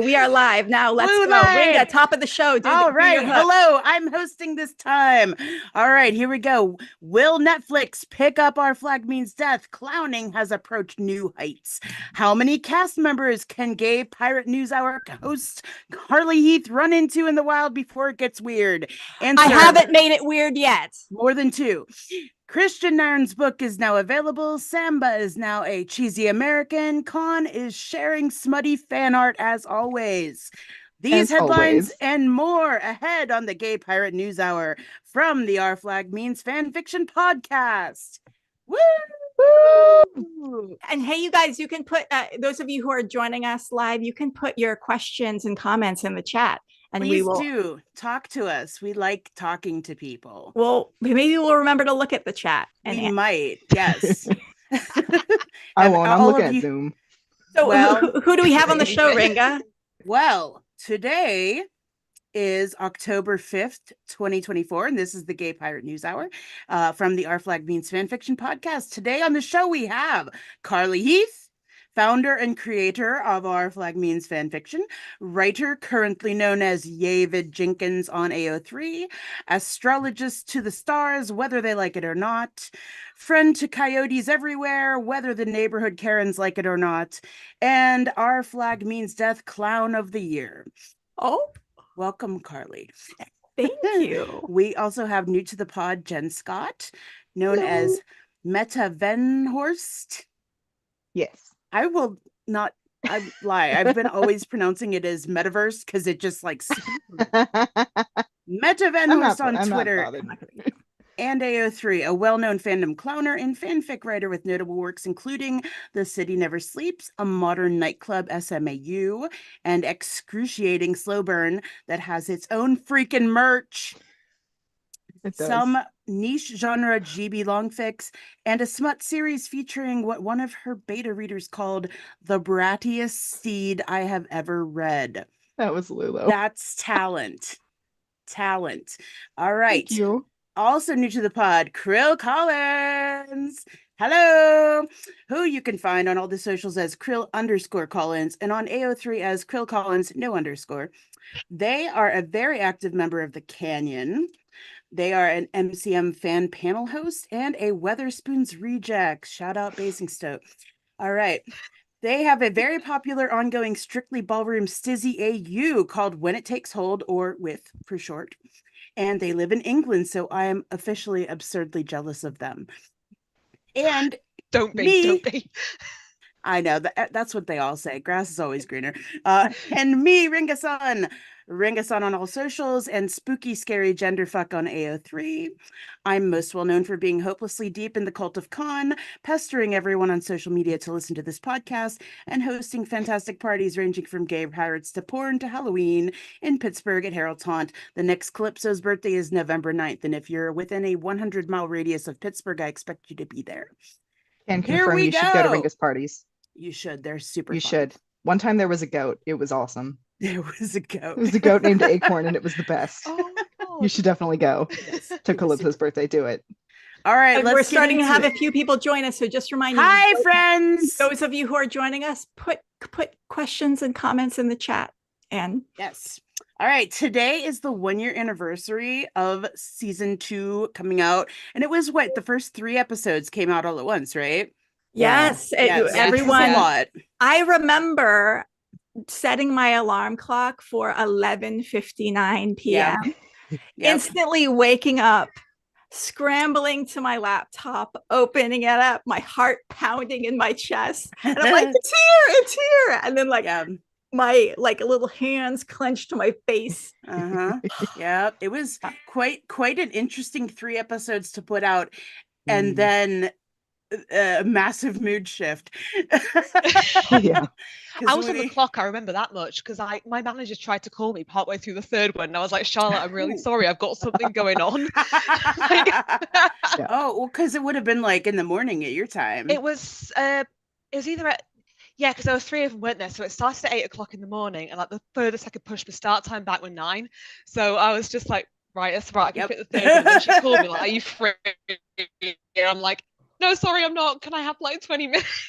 We are live now. Let's Woo go. live. Ringa, top of the show. All right. Hello. I'm hosting this time. All right. Here we go. Will Netflix pick up Our Flag Means Death? Clowning has approached new heights. How many cast members can gay pirate news hour host Carly Heath run into in the wild before it gets weird? I haven't made it weird yet. More than two. Kristian Nairn's book is now available. Samba is now a cheesy American. Khan is sharing smutty fan art as always. These headlines and more ahead on the Gay Pirate News Hour from the Our Flag Means Fanfiction podcast. Woo! Woo! And hey, you guys, you can put, those of you who are joining us live, you can put your questions and comments in the chat. And Please do talk to us. We like talking to people. Well, maybe we'll remember to look at the chat. We might, yes. I won't. I'm looking at Zoom. So who do we have on the show, Ringa? Well, today is October 5th, 2024, and this is the Gay Pirate News Hour from the Our Flag Means Fanfiction podcast. Today on the show, we have Carly Heath, founder and creator of Our Flag Means Fanfiction, writer currently known as Yavid Jenkins on AO3, astrologist to the stars, whether they like it or not, friend to coyotes everywhere, whether the neighborhood Karens like it or not, and Our Flag Means Death Clown of the Year. Oh, welcome, Carly. Thank you. We also have new to the pod, Jen Scott, known as Meta Venhorst. Yes. I will not lie. I've been always pronouncing it as metaverse because it just like Meta Venhorst on Twitter and AO3, a well-known fandom clowner and fanfic writer with notable works including The City Never Sleeps, a modern nightclub SMAU, and excruciating slow burn that has its own freaking merch. Some niche genre GB longfics, and a smut series featuring what one of her beta readers called the brattiest seed I have ever read. That was Lulu. That's talent. All right. Thank you. Also new to the pod, Krill Collins. Hello. Who you can find on all the socials as Krill_Collins and on AO3 as Krill Collins, no underscore. They are a very active member of the Canyon. They are an MCM fan panel host and a Weatherspoons reject. Shout out Basingstoke. All right. They have a very popular ongoing Strictly Ballroom Stizzy AU called When It Takes Hold, or WITH for short. And they live in England, so I am officially absurdly jealous of them. And don't be. I know, that's what they all say. Grass is always greener. And me, Ringa-san on all socials, and spooky, scary genderfuck on AO3. I'm most well known for being hopelessly deep in the cult of Khan, pestering everyone on social media to listen to this podcast, and hosting fantastic parties ranging from gay pirates to porn to Halloween in Pittsburgh at Harold's Haunt. The next Calypso's birthday is November 9th, and if you're within a 100-mile radius of Pittsburgh, I expect you to be there. And confirm you should go to Ringa's parties. You should. They're super You fun. should. One time there was a goat. It was awesome. There was a goat. It was a goat named Acorn, and it was the best. Oh, God. You should definitely go to Calypso's birthday. Do it. All right, we're starting to have a few people join us, so just remind Hi, friends. Those of you who are joining us, put questions and comments in the chat. And yes. All right, today is the 1-year anniversary of season 2 coming out, and it was the first 3 episodes came out all at once, right? Yes, everyone. I remember setting my alarm clock for 11:59 p.m. Instantly waking up, scrambling to my laptop, opening it up, my heart pounding in my chest, and I'm like, it's here, and then my little hands clenched to my face. Yeah, it was quite an interesting 3 episodes to put out, and then a massive mood shift. Yeah, I was on the clock. I remember that much because my manager tried to call me partway through the 3rd one, and I was like, Charlotte, I'm really sorry, I've got something going on. Oh, well, because it would have been in the morning at your time. It was either at because there were 3 of them, weren't there? So it started at 8 o'clock in the morning, and the furthest I could push the start time back were 9. So I was just like, right, that's right, I can fit the 3rd one. And then she called me like, are you free? And I'm like, no, sorry, I'm not. Can I have like 20 minutes?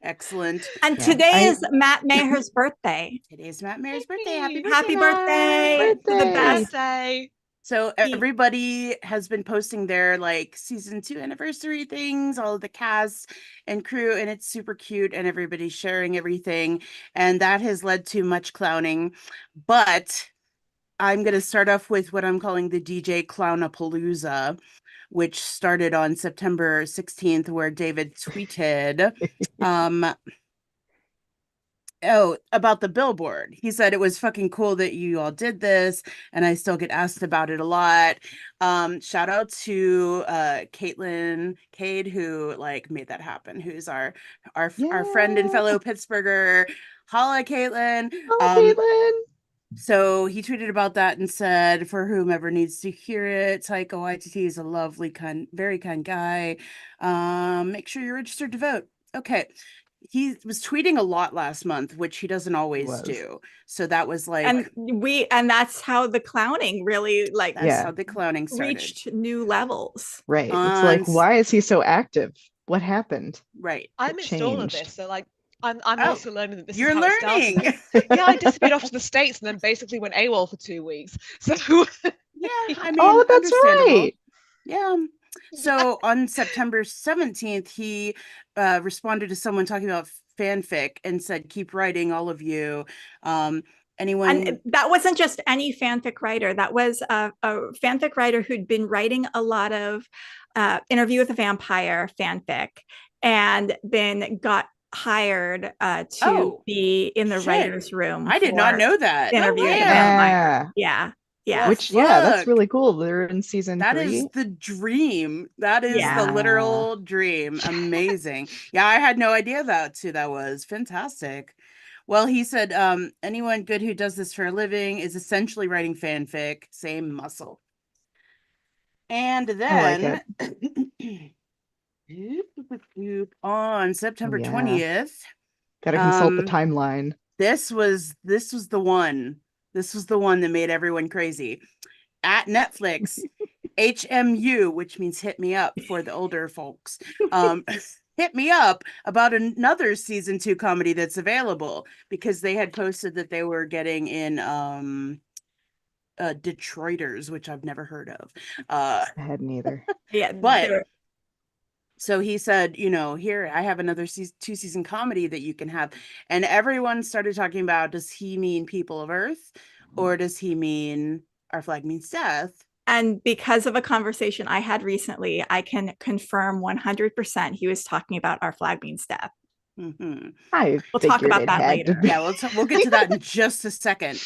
Excellent. And today is Matt Maher's birthday. Today's Matt Maher's birthday. Happy birthday. Happy birthday. The best. Birthday. So everybody has been posting their like season 2 anniversary things, all of the cast and crew, and it's super cute, and everybody's sharing everything, and that has led to much clowning. But I'm going to start off with what I'm calling the DJ Clownapalooza, which started on September 16th, where David tweeted about the billboard. He said it was fucking cool that you all did this, and I still get asked about it a lot. Shout out to Cade, who like made that happen, who's our friend and fellow Pittsburgher. Holla, Caitlin. Caitlin. So he tweeted about that and said, for whomever needs to hear it, Taika Waititi is a lovely, very kind guy. Make sure you're registered to vote. Okay. He was tweeting a lot last month, which he doesn't always do. So that was like, and that's how the clowning really how the clowning started. Reached new levels. Right. It's like, why is he so active? What happened? Right. I missed all of this. So like, I'm also learning that this you're is how learning. It started. Yeah, I disappeared off to the States and then basically went AWOL for 2 weeks. So yeah, I mean, that's right. Yeah. So on September 17th, he responded to someone talking about fanfic and said, keep writing, all of you. Anyone? And that wasn't just any fanfic writer. That was a fanfic writer who'd been writing a lot of Interview with a Vampire fanfic, and then got hired to be in the writer's room. I did not know that. Interview with a Vampire. Yeah. Yeah. Which, that's really cool. They're in season 3. That is the dream. That is the literal dream. Amazing. Yeah, I had no idea who that was. Fantastic. Well, he said, anyone good who does this for a living is essentially writing fanfic. Same muscle. And then on September 20th. Gotta consult the timeline. This was the one. This was the one that made everyone crazy. At Netflix, HMU, which means hit me up for the older folks, hit me up about another season 2 comedy that's available, because they had posted that they were getting in Detroiters, which I've never heard of. I hadn't either. Yeah, but so he said, here, I have another 2-season comedy that you can have. And everyone started talking about, does he mean People of Earth, or does he mean Our Flag Means Death? And because of a conversation I had recently, I can confirm 100% he was talking about Our Flag Means Death. Mm-hmm. We'll talk about that later. Yeah, we'll get to that in just a second.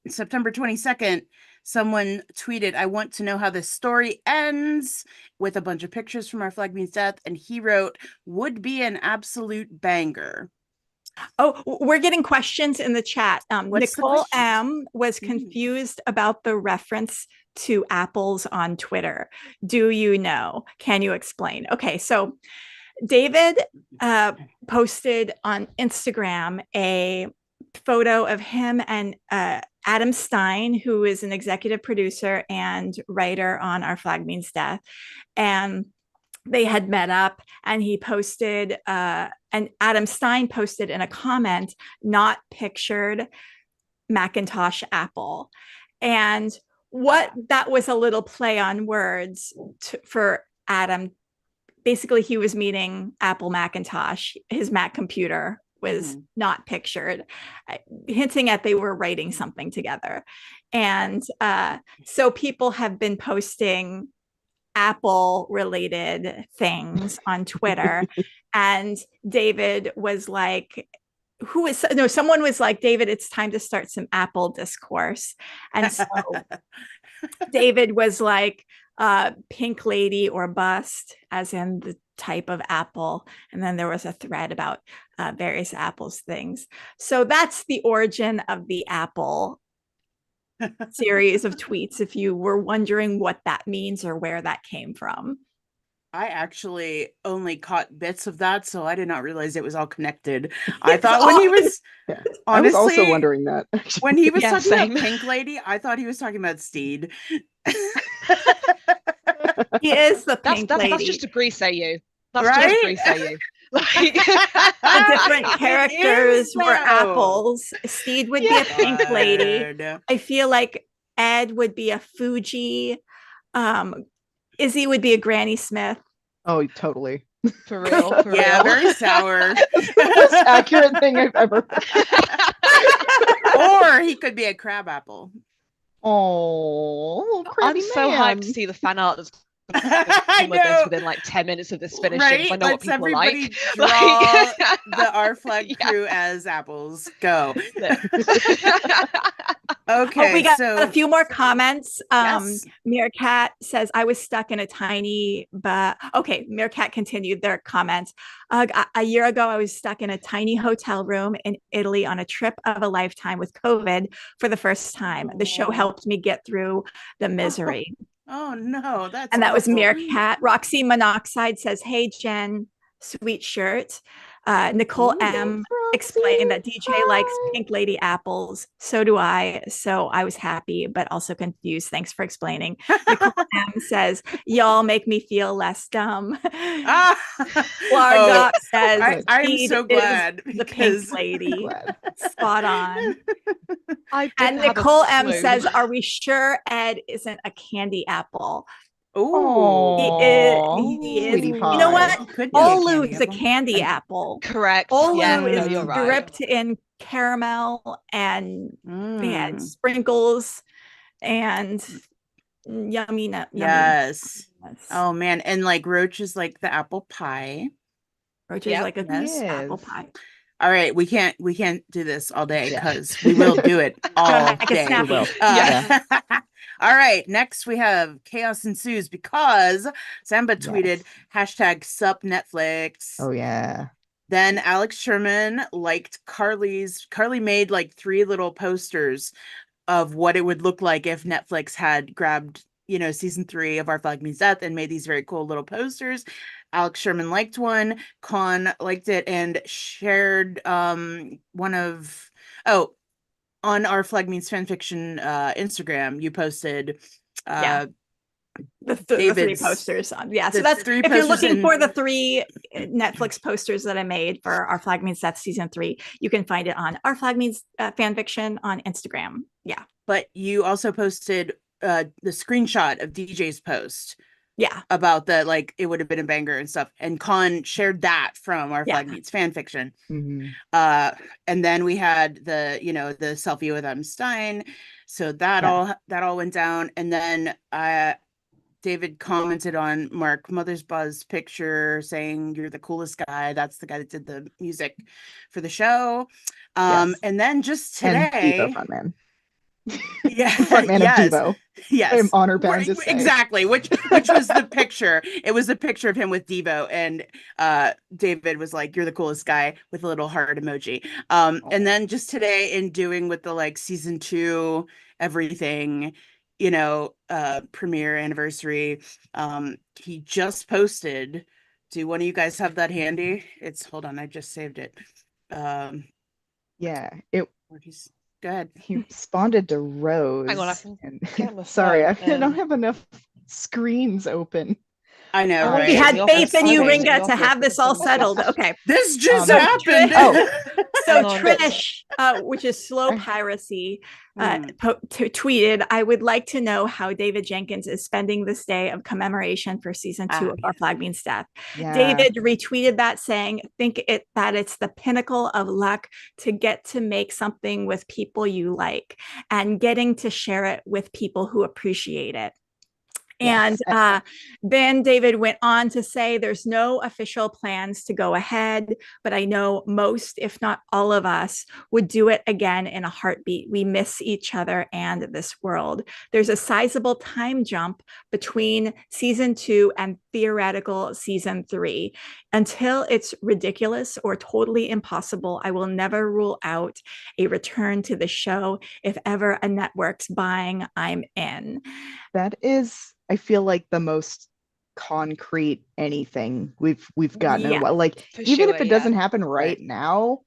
September 22nd, someone tweeted, I want to know how this story ends, with a bunch of pictures from Our Flag Means Death. And he wrote, would be an absolute banger. Oh, we're getting questions in the chat. Nicole M was confused about the reference to apples on Twitter. Do you know? Can you explain? Okay, so David posted on Instagram a photo of him and Adam Stein, who is an executive producer and writer on Our Flag Means Death. And they had met up, and he posted, and Adam Stein posted in a comment, not pictured Macintosh Apple. And what that was a little play on words for Adam. Basically, he was meaning Apple Macintosh, his Mac computer was not pictured, hinting at they were writing something together. And so people have been posting Apple related things on Twitter. And David was like, someone was like, David, it's time to start some Apple discourse. And so David was like, pink lady or bust, as in the type of apple. And then there was a thread about various Apple's things. So that's the origin of the Apple series of tweets, if you were wondering what that means or where that came from. I actually only caught bits of that, so I did not realize it was all connected. I thought when he was honestly, I was also wondering that. When he was talking about pink lady, I thought he was talking about Steed. He is the pink lady. That's just a Grease AU. That's Right? just Grease AU. Like, The different characters were though. apples. Steed would be a pink lady. God. I feel like Ed would be a Fuji. Izzy would be a Granny Smith. Oh, totally. for real. Yeah, very sour. It's the most accurate thing I've ever heard. Or he could be a crab apple. Oh, I'm so hyped to see the fan art that's I with this know. within like 10 minutes of this finishing. Right? So I know what Let's people everybody like. draw the Our Flag Yeah. crew as apples. Go. Oh, Okay, we got so a few more comments. Yes. Meerkat says, I was stuck in a tiny, but okay, Meerkat continued their comments. A year ago, I was stuck in a tiny hotel room in Italy on a trip of a lifetime with COVID for the first time. The show helped me get through the misery. Oh no, that's And that was awful. Meerkat. Roxy Monoxide says, hey, Jen, sweet shirt. Nicole Ooh, M Roxy. explained that DJ likes pink lady apples. So do I. So I was happy, but also confused. Thanks for explaining. Nicole M says, y'all make me feel less dumb. Ah! Largop says, I'm Speed so is glad the pink because lady. Glad. Spot on. I And didn't have a Nicole M clue. says, are we sure Ed isn't a candy apple? Ooh. He is. Sweetie You know what? pie. Could be a Olu candy is a apple. candy apple. Correct. Olu Yeah, no, is you're right. dripped in caramel and Mm. sprinkles and yummy nut. Yes. Yes. Oh man, and like Roach is like the apple pie. Roach is Yep. like a Yes. apple pie. All right, we can't do this all day Yeah. because we will do it all Make a day. snappy. will. All right, next we have Chaos Ensues because Samba tweeted hashtag sup Netflix. Oh yeah. Then Alex Sherman liked Carly made like 3 little posters of what it would look like if Netflix had grabbed, season 3 of Our Flag Means Death and made these very cool little posters. Alex Sherman liked one, Con liked it and shared one of on Our Flag Means Fanfiction Instagram, you posted the 3 posters. So that's if you're looking for the 3 Netflix posters that I made for Our Flag Means Death season 3, you can find it on Our Flag Means Fanfiction on Instagram. Yeah. But you also posted the screenshot of DJ's post. Yeah. About the like it would have been a banger and stuff. And Con shared that from Our Flag Meets Fanfiction. Mm-hmm. And then we had the selfie with M. Stein. So that all went down. And then David commented on Mark Mothersbaugh's picture saying you're the coolest guy. That's the guy that did the music for the show. And then just today. And Devo frontman. Yeah, frontman of Devo. Yes, I'm honor bound to say exactly. Which was the picture. It was the picture of him with Devo, and David was like, "You're the coolest guy," with a little heart emoji. And then just today, in doing with the like season 2 everything, premiere anniversary, he just posted. Do one of you guys have that handy? Hold on, I just saved it. Go ahead. He responded to Rose. Hang on, sorry, I don't have enough screens open. I know, right? We had faith in you, Ringa, to have this all settled. Okay. This just happened. So Trish, which is slow piracy, tweeted, I would like to know how David Jenkins is spending this day of commemoration for season 2 of Our Flag Means Death. Yeah. David retweeted that saying, that it's the pinnacle of luck to get to make something with people you like and getting to share it with people who appreciate it. And then David went on to say there's no official plans to go ahead, but I know most, if not all of us, would do it again in a heartbeat. We miss each other and this world. There's a sizable time jump between season 2 and theoretical season 3. Until it's ridiculous or totally impossible, I will never rule out a return to the show. If ever a network's buying, I'm in. That is, I feel like, the most concrete anything we've gotten in a while. Like, even if it doesn't happen right now,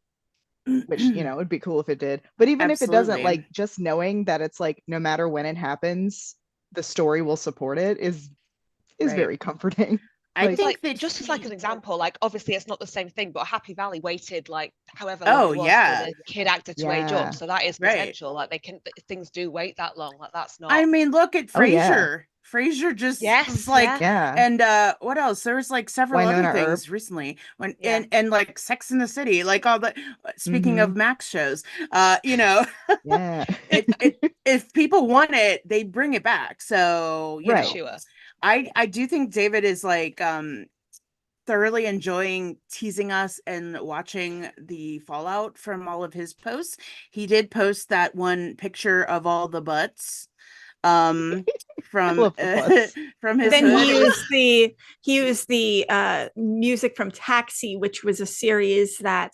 which it'd be cool if it did, but even if it doesn't, like, just knowing that it's like no matter when it happens, the story will support it is is very comforting. I think that just as like an example, like obviously it's not the same thing, but Happy Valley waited like however long it was for the kid actor to age up, so that is potential. Like things do wait that long. Like that's not. I mean, look at Frasier. Frasier just was like, and what else? There was like several other things recently when and like Sex in the City, like all the. Speaking of Max shows, you know, if people want it, they bring it back. So you know, I do think David is like thoroughly enjoying teasing us and watching the fallout from all of his posts. He did post that one picture of all the butts from from his then he used the music from Taxi, which was a series that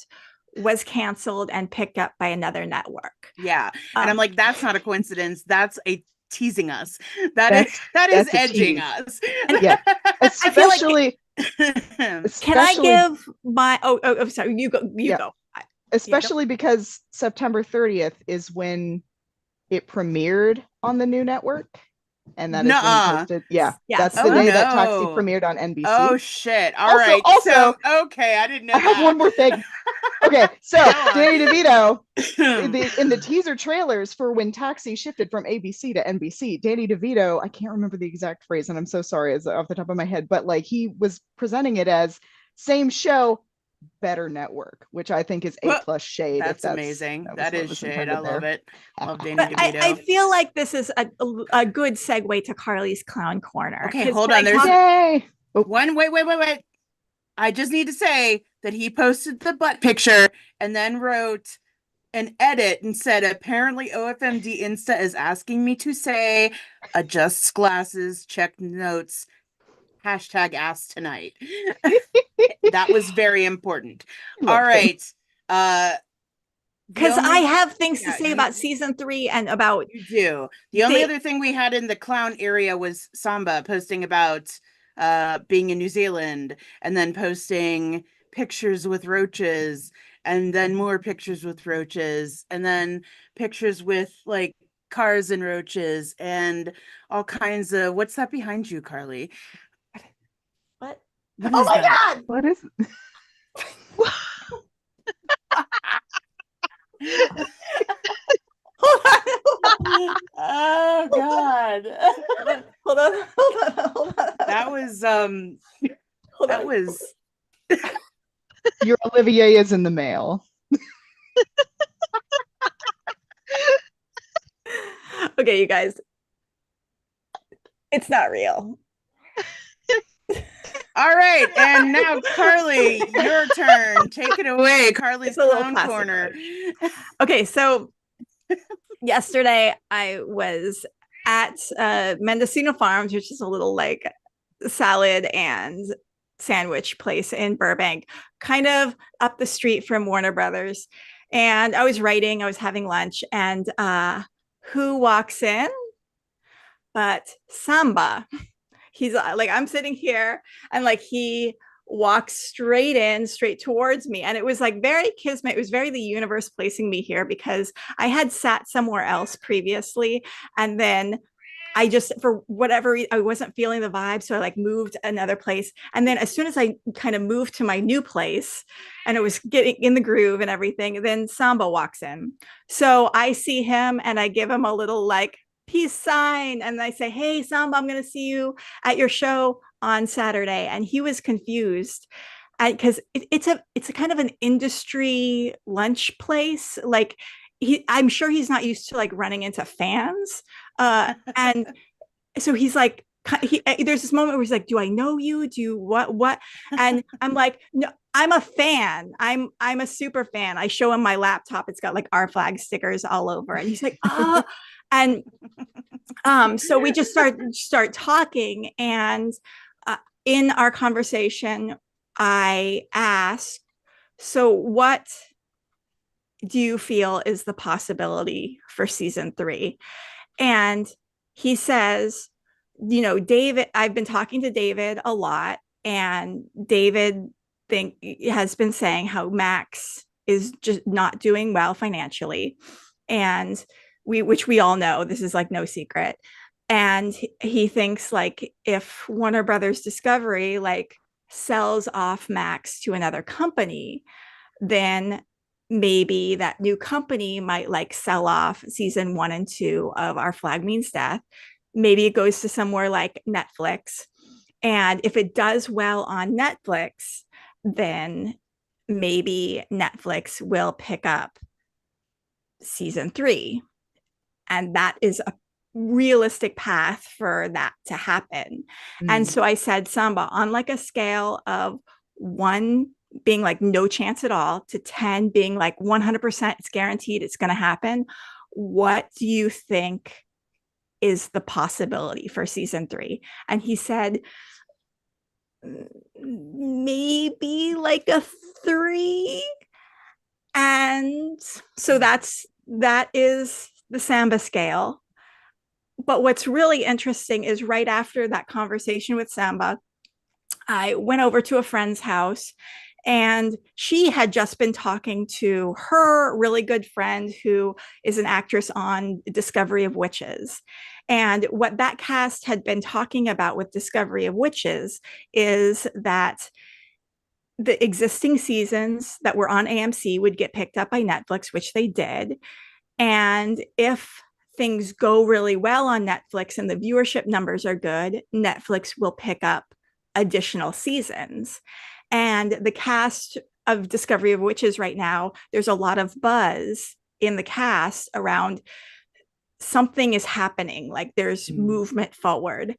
was canceled and picked up by another network. And I'm like, that's not a coincidence, that's a teasing us. That is edging us. And especially can I give my sorry, you go especially because September 30th is when it premiered on the new network, and that is when he posted. That's the day that Taxi premiered on NBC. Oh shit! All right. So okay, I didn't know. I have one more thing. Okay, so Danny DeVito in the teaser trailers for when Taxi shifted from ABC to NBC, Danny DeVito, I can't remember the exact phrase, and I'm so sorry, it's off the top of my head, but like he was presenting it as same show, better network, which I think is A+ shade. That's amazing. That is shade. I love it. Love Danny DeVito. I feel like this is a good segue to Carly's Clown Corner. Okay, hold on. There's one. Wait. I just need to say that he posted the butt picture and then wrote an edit and said, apparently OFMD Insta is asking me to say, adjusts glasses, check notes, #ask tonight. That was very important. All right. Because I have things to say about season 3 and about you do. The only other thing we had in the clown area was Samba posting about being in New Zealand, and then posting pictures with roaches, and then more pictures with roaches, and then pictures with like cars and roaches and all kinds of. What's that behind you, Carly? What? Oh my God! What is it? Oh God! Hold on. That was that was. Your Olivier is in the mail. Okay, you guys, it's not real. All right, and now Carly, your turn. Take it away, Carly's Clown Corner. Okay, so yesterday I was at Mendocino Farms, which is a little like salad and sandwich place in Burbank, kind of up the street from Warner Brothers. And I was writing, I was having lunch, and who walks in but Samba? He's like, I'm sitting here, and like he walks straight towards me, and it was like very kismet. It was very the universe placing me here, because I had sat somewhere else previously, and then I just, for whatever reason, I wasn't feeling the vibe, so I like moved another place. And then as soon as I kind of moved to my new place and it was getting in the groove and everything, then Samba walks in. So I see him and I give him a little like peace sign, and I say, hey Samba, I'm going to see you at your show on Saturday. And he was confused because it's a kind of an industry lunch place. Like I'm sure he's not used to like running into fans. And so he's like, there's this moment where he's like, do I know you? Do you what? And I'm like, no, I'm a fan. I'm a super fan. I show him my laptop. It's got like our flag stickers all over. And he's like, oh. And so we just start talking. And in our conversation, I asked, so what do you feel is the possibility for season 3? And he says, you know, David, I've been talking to David a lot, and David has been saying how Max is just not doing well financially. And which we all know, this is like no secret. And he thinks like if Warner Brothers Discovery like sells off Max to another company, then maybe that new company might like sell off season 1 and 2 of Our Flag Means Death. Maybe it goes to somewhere like Netflix. And if it does well on Netflix, then maybe Netflix will pick up season 3. And that is a realistic path for that to happen. And so I said, Samba, on like a scale of 1 being like no chance at all to 10 being like 100% it's guaranteed it's going to happen, what do you think is the possibility for season 3? And he said maybe like a 3. And so that is the Samba scale. But what's really interesting is right after that conversation with Samba, I went over to a friend's house, and she had just been talking to her really good friend who is an actress on Discovery of Witches. And what that cast had been talking about with Discovery of Witches is that the existing seasons that were on AMC would get picked up by Netflix, which they did. And if things go really well on Netflix and the viewership numbers are good, Netflix will pick up additional seasons. And the cast of Discovery of Witches right now, there's a lot of buzz in the cast around something is happening, like there's movement forward.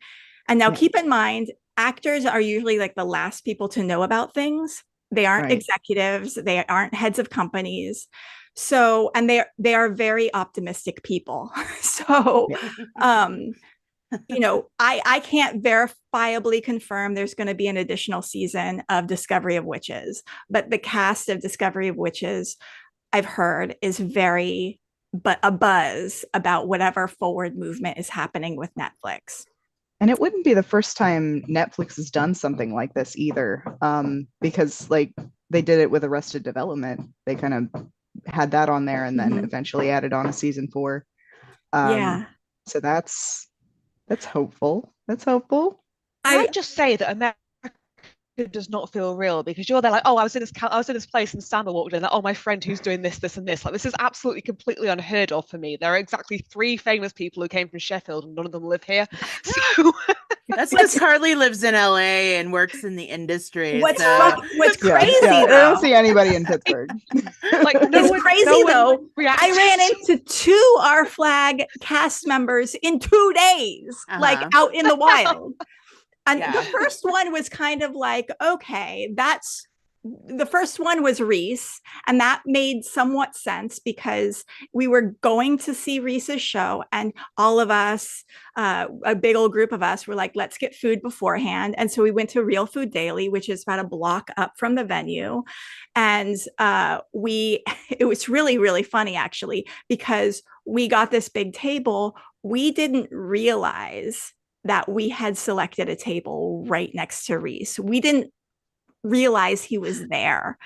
And now keep in mind, actors are usually like the last people to know about things. They aren't executives, they aren't heads of companies. So, and they are very optimistic people. So, you know, I can't verifiably confirm there's going to be an additional season of Discovery of Witches, but the cast of Discovery of Witches, I've heard, is very a buzz about whatever forward movement is happening with Netflix. And it wouldn't be the first time Netflix has done something like this either, because like they did it with Arrested Development. They kind of had that on there and then eventually added on a season 4. So that's hopeful. That's hopeful. I just say that America does not feel real, because you're there like, oh, I was in this place and Samba walked in, like, oh, my friend who's doing this and this. Like, this is absolutely completely unheard of for me. There are exactly 3 famous people who came from Sheffield and none of them live here. So that's because Carly lives in LA and works in the industry. What's crazy though, I don't see anybody in Pittsburgh. Like, it's crazy though. I ran into 2 Our Flag cast members in 2 days, like out in the wild. And the first one was kind of like, okay, the first one was Reese. And that made somewhat sense because we were going to see Reese's show, and all of us, a big old group of us, were like, let's get food beforehand. And so we went to Real Food Daily, which is about a block up from the venue. And it was really, really funny actually, because we got this big table. We didn't realize that we had selected a table right next to Reese. We didn't realize he was there.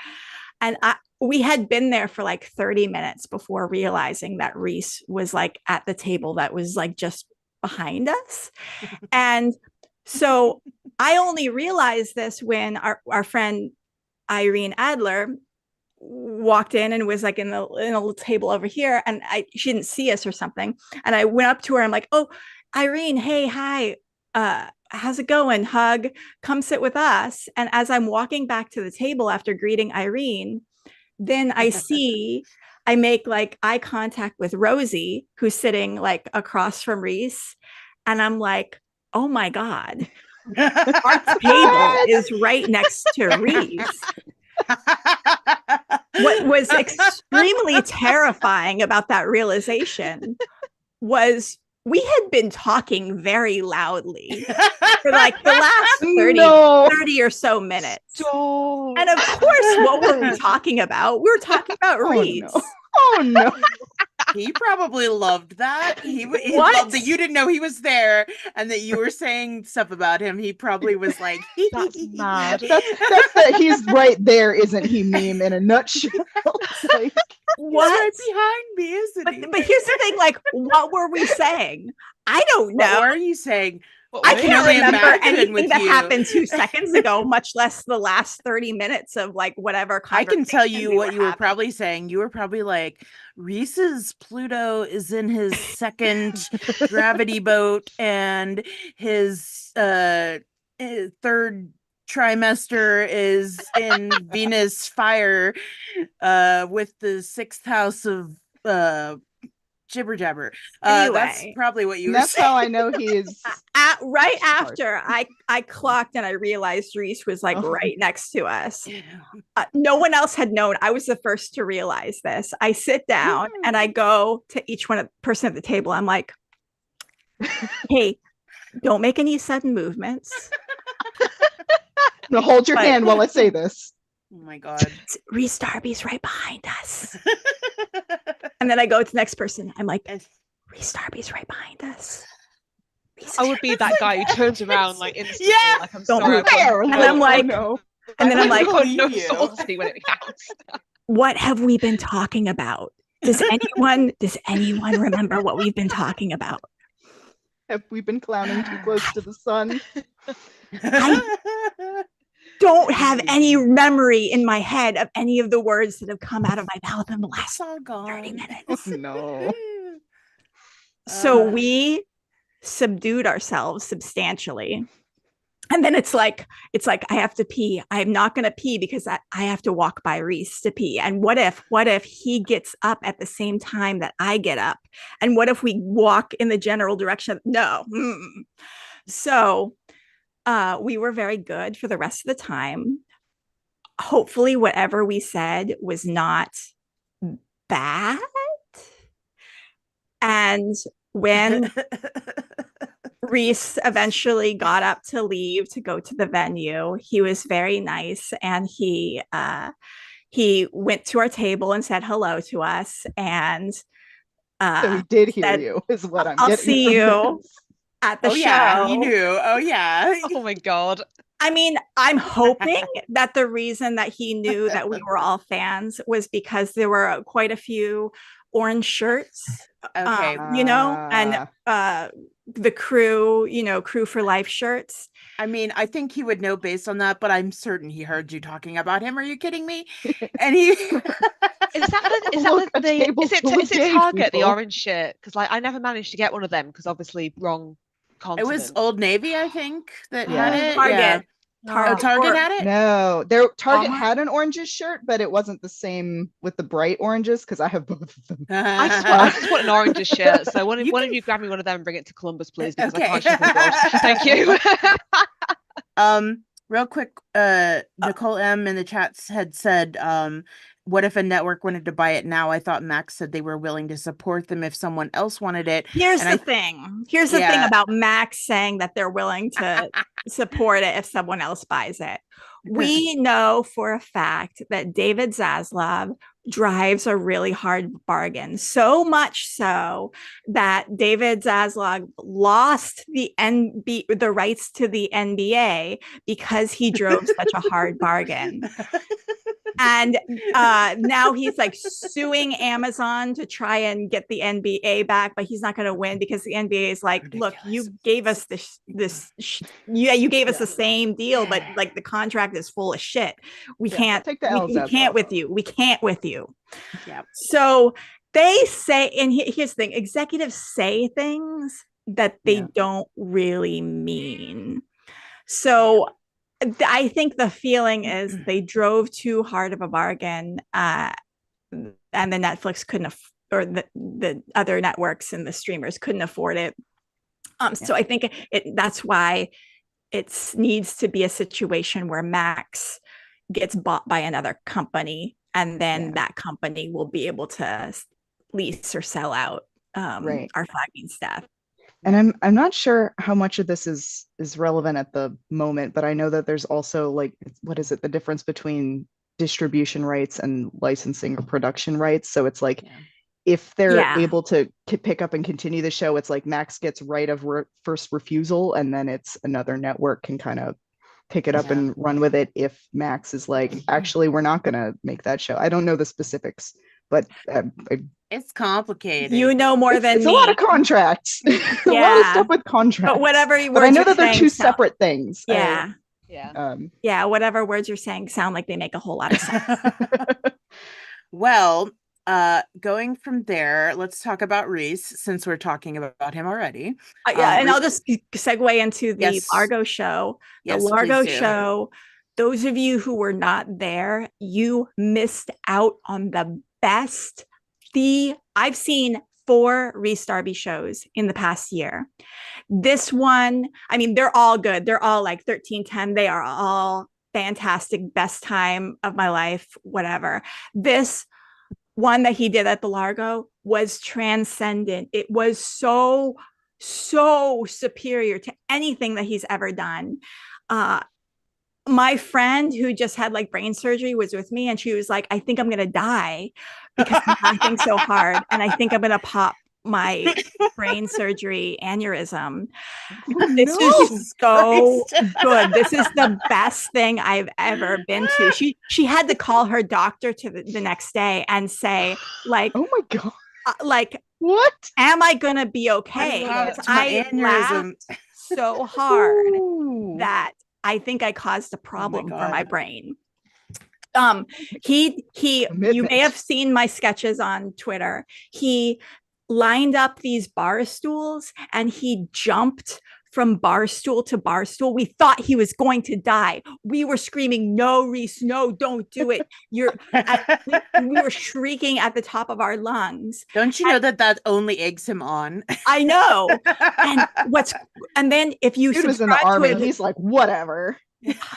And we had been there for like 30 minutes before realizing that Reese was like at the table that was like just behind us. And so I only realized this when our friend Irene Adler walked in and was like in a little table over here, and she didn't see us or something. And I went up to her and I'm like, oh, Irene, hey, hi, how's it going? Hug, come sit with us. And as I'm walking back to the table after greeting Irene, then I make like eye contact with Rosie, who's sitting like across from Reese. And I'm like, oh my God, our table is right next to Reese. What was extremely terrifying about that realization was we had been talking very loudly for like the last 30 or so minutes. And of course, what were we talking about? We were talking about Reese. Oh no. He probably loved that. He loved that you didn't know he was there and that you were saying stuff about him. He probably was like, that's mad. That's that he's right there, isn't he? Meme in a nutshell. Like, what? Right behind me, isn't he? But here's the thing, like, what were we saying? I don't know. What were you saying? I can't remember anything that happened 2 seconds ago, much less the last 30 minutes of like whatever. I can tell you what you were probably saying. You were probably like, Reese's Pluto is in his second gravity boat, and his third trimester is in Venus fire with the sixth house of jibber jabber. Anyway, that's probably what you were saying. That's how I know he is. Right after I clocked and I realized Reese was like right next to us. No one else had known. I was the first to realize this. I sit down and I go to each person at the table. I'm like, hey, don't make any sudden movements. No, hold your hand while I say this. Oh my God. Reese Darby's right behind us. And then I go to the next person. I'm like, Reese Darby's right behind us. I would be that guy who turns around like instantly, like I'm don't sorry. And I'm like, no. And then I'm like, oh, no salty when it counts. What have we been talking about? Does anyone remember what we've been talking about? Have we been clowning too close to the sun? I don't have any memory in my head of any of the words that have come out of my mouth in the last 30 minutes. No. So we subdued ourselves substantially. And then it's like I have to pee. I'm not going to pee because I have to walk by Reese to pee. And what if he gets up at the same time that I get up? And what if we walk in the general direction? No. So we were very good for the rest of the time. Hopefully whatever we said was not bad. And when Reese eventually got up to leave to go to the venue, he was very nice, and he went to our table and said hello to us, and so he did hear you is what I'm I'll getting. See you at the show. Yeah, he knew. Oh yeah. Oh my God. I mean, I'm hoping that the reason that he knew that we were all fans was because there were quite a few orange shirts, okay. And the crew for life shirts. I mean, I think he would know based on that, but I'm certain he heard you talking about him. Are you kidding me? And he is it Target, the orange shirt? Because like I never managed to get one of them because obviously wrong continent. It was Old Navy, I think, that had it. Target. Yeah. Target had it? No, Target had an oranges shirt, but it wasn't the same with the bright oranges because I have both of them. I just want an oranges shirt. So one of you grab me one of them and bring it to Columbus, please, because I can't ship abroad. Thank you. Real quick, Nicole M in the chats had said, what if a network wanted to buy it now? I thought Max said they were willing to support them if someone else wanted it. Here's the thing about Max saying that they're willing to support it if someone else buys it. We know for a fact that David Zaslav drives a really hard bargain, so much so that David Zaslav lost the rights to the NBA because he drove such a hard bargain. And now he's like suing Amazon to try and get the NBA back, but he's not going to win because the NBA is like, ridiculous. Look, you gave us you gave us the same deal, but like the contract is full of shit. We can't take the L's. We can't with you. We can't with you. Yeah. So they say, and here's the thing: executives say things that they don't really mean. So. I think the feeling is they drove too hard of a bargain, and the Netflix couldn't or the other networks and the streamers couldn't afford it. So I think that's why it needs to be a situation where Max gets bought by another company, and then that company will be able to lease or sell out our flagging staff. And I'm not sure how much of this is relevant at the moment, but I know that there's also like, what is it? The difference between distribution rights and licensing or production rights. So it's like, if they're able to pick up and continue the show, it's like Max gets right of first refusal, and then it's another network can kind of pick it up and run with it if Max is like, actually, we're not going to make that show. I don't know the specifics, but it's complicated. You know more than it's me. A lot of contracts. A lot of stuff with contracts. But whatever but I know that they're two separate things. Yeah. Whatever words you're saying sound like they make a whole lot of sense. Well, going from there, let's talk about Reese, since we're talking about him already. And I'll just segue into the Largo show. The Largo show, those of you who were not there, you missed out on the best. I've seen 4 Reese Darby shows in the past year. This one, I mean, they're all good. They're all like 1310. They are all fantastic. Best time of my life, whatever. This one that he did at the Largo was transcendent. It was so superior to anything that he's ever done. My friend who just had like brain surgery was with me, and she was like, I think I'm gonna die because I'm laughing so hard, and I think I'm gonna pop my brain surgery aneurysm. This is so good. This is the best thing I've ever been to. She had to call her doctor to the next day and say, like, oh my God, like, what? Am I gonna be okay? I laughed so hard that I think I caused a problem for my brain. You may have seen my sketches on Twitter. He lined up these bar stools and he jumped from bar stool to bar stool. We thought he was going to die. We were screaming, no, Reese, no, don't do it. We were shrieking at the top of our lungs. Don't you know that only eggs him on? I know. And then if you Dude was in the army, he's like, whatever.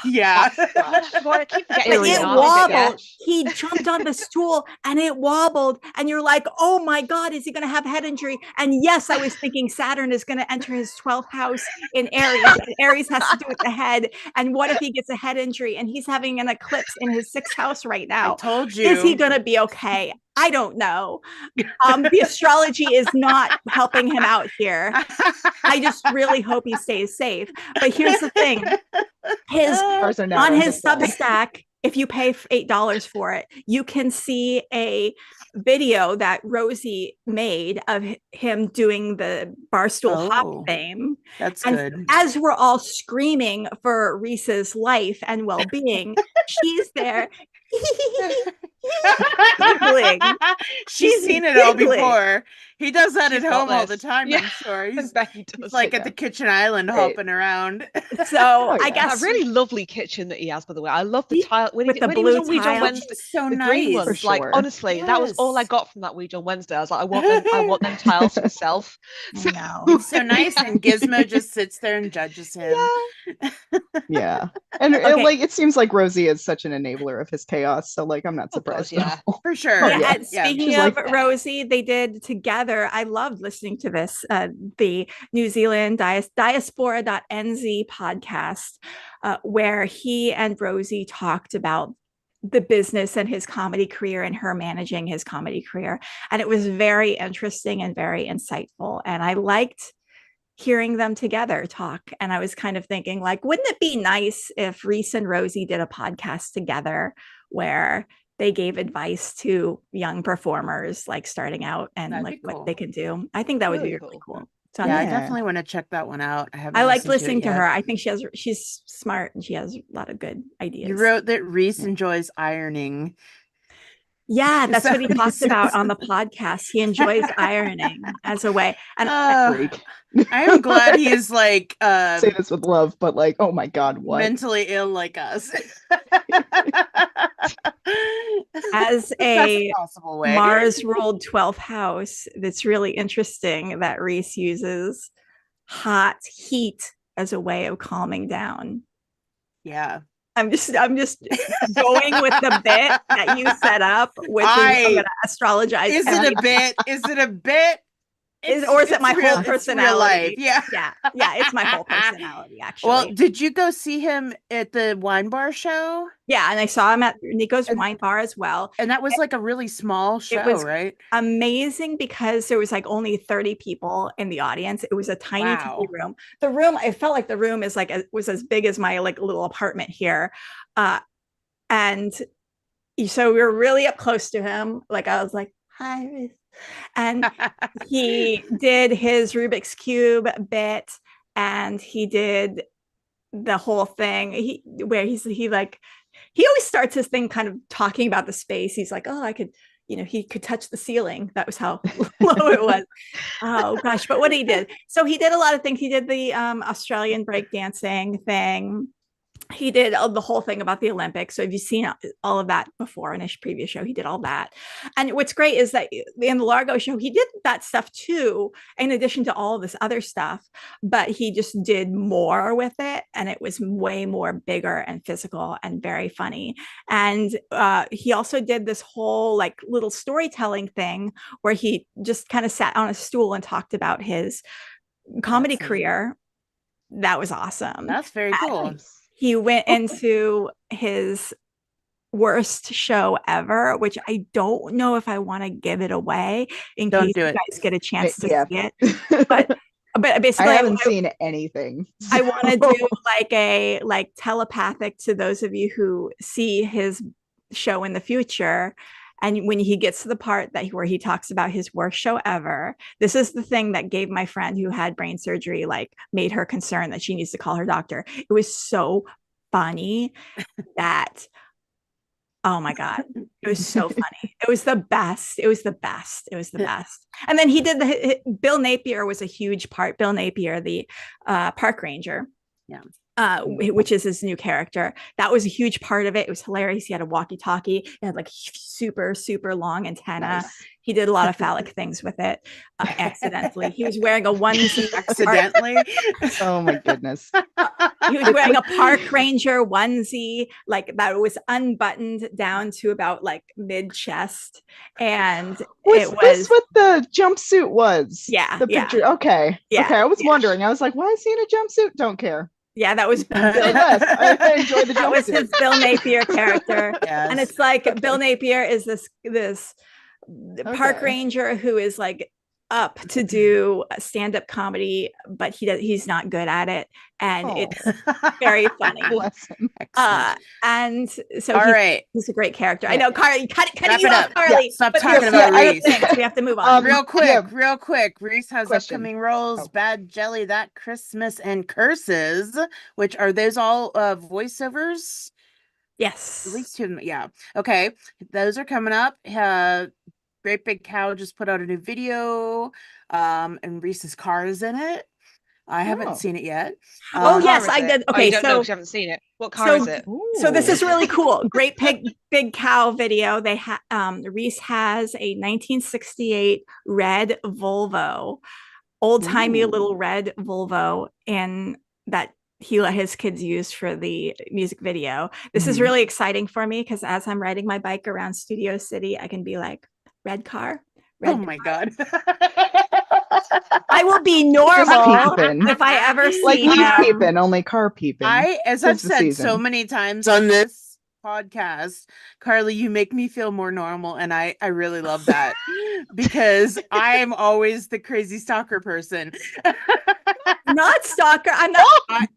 Yeah. It wobbled. He jumped on the stool and it wobbled, and you're like, oh my God, is he going to have head injury? And yes, I was thinking Saturn is going to enter his 12th house in Aries, and Aries has to do with the head. And what if he gets a head injury and he's having an eclipse in his 6th house right now? I told you. Is he going to be okay? I don't know. The astrology is not helping him out here. I just really hope he stays safe. But here's the thing. On his Substack, if you pay $8 for it, you can see a video that Rosie made of him doing the barstool hop thing. That's good. As we're all screaming for Reese's life and well-being, she's there. She's seen it all before. He does that at home all the time. I'm sure he's like at the kitchen island hopping around. So I guess a really lovely kitchen that he has, by the way. I love the tile with the blue tile. Wednesday, so the nice. Green ones. Sure. Like honestly, that was all I got from that Ouija on Wednesday. I was like, I want them tiles for myself. It's so nice, and Gizmo just sits there and judges him. Yeah. And like it seems like Rosie is such an enabler of his chaos, so like I'm not surprised. For sure. Speaking of Rosie, they did together. I loved listening to this. The New Zealand diaspora.nz podcast, where he and Rosie talked about the business and his comedy career and her managing his comedy career. And it was very interesting and very insightful. And I liked hearing them together talk. And I was kind of thinking, like, wouldn't it be nice if Reese and Rosie did a podcast together where they gave advice to young performers like starting out and like what they can do? I think that would be really cool. So I definitely want to check that one out. I like listening to her. I think she's smart and she has a lot of good ideas. You wrote that Reese enjoys ironing. Yeah, that's what he talks about on the podcast. He enjoys ironing as a way. And I am glad he is like say this with love, but like, oh my God, what? Mentally ill like us. As a Mars ruled 12th house, that's really interesting that Reese uses hot heat as a way of calming down. Yeah. I'm just going with the bit that you set up, which is I'm gonna astrologize. Is it a bit? Is it a bit? Or is it my whole personality? Yeah. It's my whole personality, actually. Well, did you go see him at the wine bar show? Yeah, and I saw him at Nico's wine bar as well. And that was like a really small show, it was right? Amazing because there was like only 30 people in the audience. It was a tiny room. The room, it felt like the room is like was as big as my like little apartment here. And so we were really up close to him. Like I was like, hi, Ruth. And he did his Rubik's Cube bit, and he did the whole thing. He always starts his thing kind of talking about the space. He's like, oh, I could, he could touch the ceiling. That was how low it was. Oh gosh, but what he did. So he did a lot of things. He did the Australian breakdancing thing. He did the whole thing about the Olympics. So if you've seen all of that before in his previous show, he did all that. And what's great is that in the Largo show, he did that stuff too, in addition to all of this other stuff, but he just did more with it. And it was way more bigger and physical and very funny. And he also did this whole like little storytelling thing where he just kind of sat on a stool and talked about his comedy career. That was awesome. That's very cool. He went into his worst show ever, which I don't know if I want to give it away in case you guys get a chance to see it. But basically, I haven't seen anything. So. I want to do like telepathic to those of you who see his show in the future. And when he gets to the part where he talks about his worst show ever, this is the thing that gave my friend who had brain surgery, like made her concerned that she needs to call her doctor. It was so funny that, oh my God, it was so funny. It was the best. It was the best. It was the best. And then he did Bill Napier was a huge part. Bill Napier, the park ranger. Yeah. Which is his new character. That was a huge part of it. It was hilarious. He had a walkie-talkie. It had like super, super long antenna. Nice. He did a lot of phallic things with it accidentally. He was wearing a onesie. Accidentally? Oh my goodness. He was wearing a park ranger onesie, like that was unbuttoned down to about like mid-chest. And was this what the jumpsuit was? Yeah. The picture. Okay. Yeah. Okay. I was wondering. I was like, why is he in a jumpsuit? Don't care. Yeah, that was I enjoyed the that was his Bill Napier character. Yes. And it's like Bill Napier is this park ranger who is like up to do stand-up comedy, but he's not good at it, and it's very funny. And so he's a great character. I know, Carly, cut you off, Carly. Stop talking about Reese. We have to move on. Real quick. Reese has upcoming roles: Bad Jelly, That Christmas, and Curses. Which are those all voiceovers? Yes, at least two of them. Yeah. Okay, those are coming up. Great Big Cow just put out a new video, and Reese's car is in it. I haven't seen it yet. Yes, I did. Okay, so know if you haven't seen it. What car is it? So this is really cool. Great Big Cow video. They Reese has a 1968 red Volvo, old-timey little red Volvo, and that he let his kids use for the music video. This is really exciting for me because as I'm riding my bike around Studio City, I can be like, red car. My God. I will be normal if I ever see like peeping, only car peeping. As I've said so many times on this podcast, Carly, you make me feel more normal, and I really love that because I'm always the crazy stalker person. Not stalker. I'm not.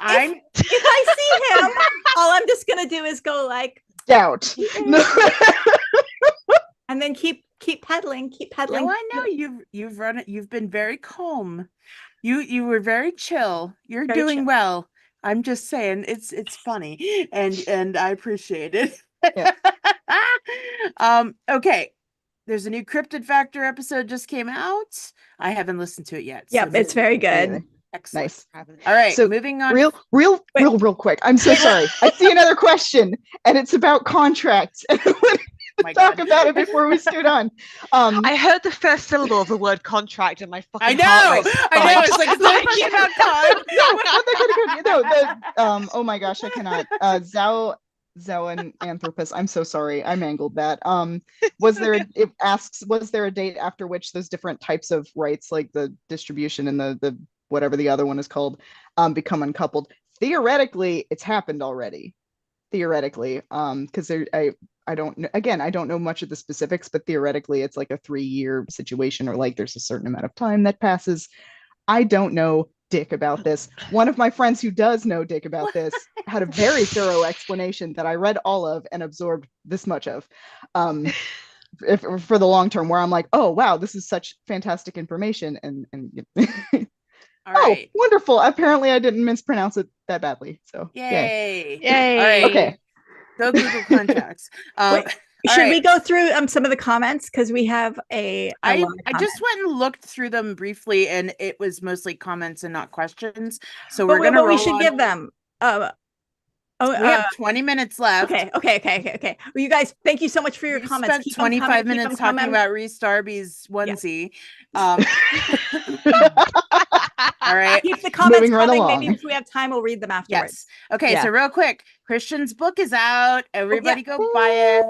If I see him, all I'm just gonna do is go like doubt. And then keep pedaling. No, I know you've run it. You've been very calm. You were very chill. You're very doing chill. Well. I'm just saying it's funny and I appreciate it. Yeah. Okay. There's a new Cryptid Factor episode just came out. I haven't listened to it yet. Yep, it's very good. Excellent. Nice. All right. So moving on. Real quick. I'm so sorry. I see another question, and it's about contracts. Talk about it before we scoot on. I heard the first syllable of the word contract, and my fucking heart rate spiked. I know. It's like talking about time. Oh my gosh, I cannot. Zoanthropus. I'm so sorry. I mangled that. Was there a date after which those different types of rights, like the distribution and the whatever the other one is called, become uncoupled? Theoretically, it's happened already. Theoretically, because I don't know, again, I don't know much of the specifics, but theoretically it's like a 3-year situation, or like there's a certain amount of time that passes. I don't know dick about this. One of my friends who does know dick about this had a very thorough explanation that I read all of and absorbed this much of, for the long term, where I'm like, oh wow, this is such fantastic information, and all right, wonderful. Apparently I didn't mispronounce it that badly, so yay. Yay. All right, okay, go Google contacts. Should we go through some of the comments, because we have I just went and looked through them briefly, and it was mostly comments and not questions. So but we should give them. We have 20 minutes left. Okay. Well, you guys, thank you so much for your comments. Spent 25 minutes talking about Reese Darby's onesie. All right. Keep the comments coming. Maybe if we have time, we'll read them afterwards. Yes. Okay. So real quick, Kristian's book is out. Everybody go buy it.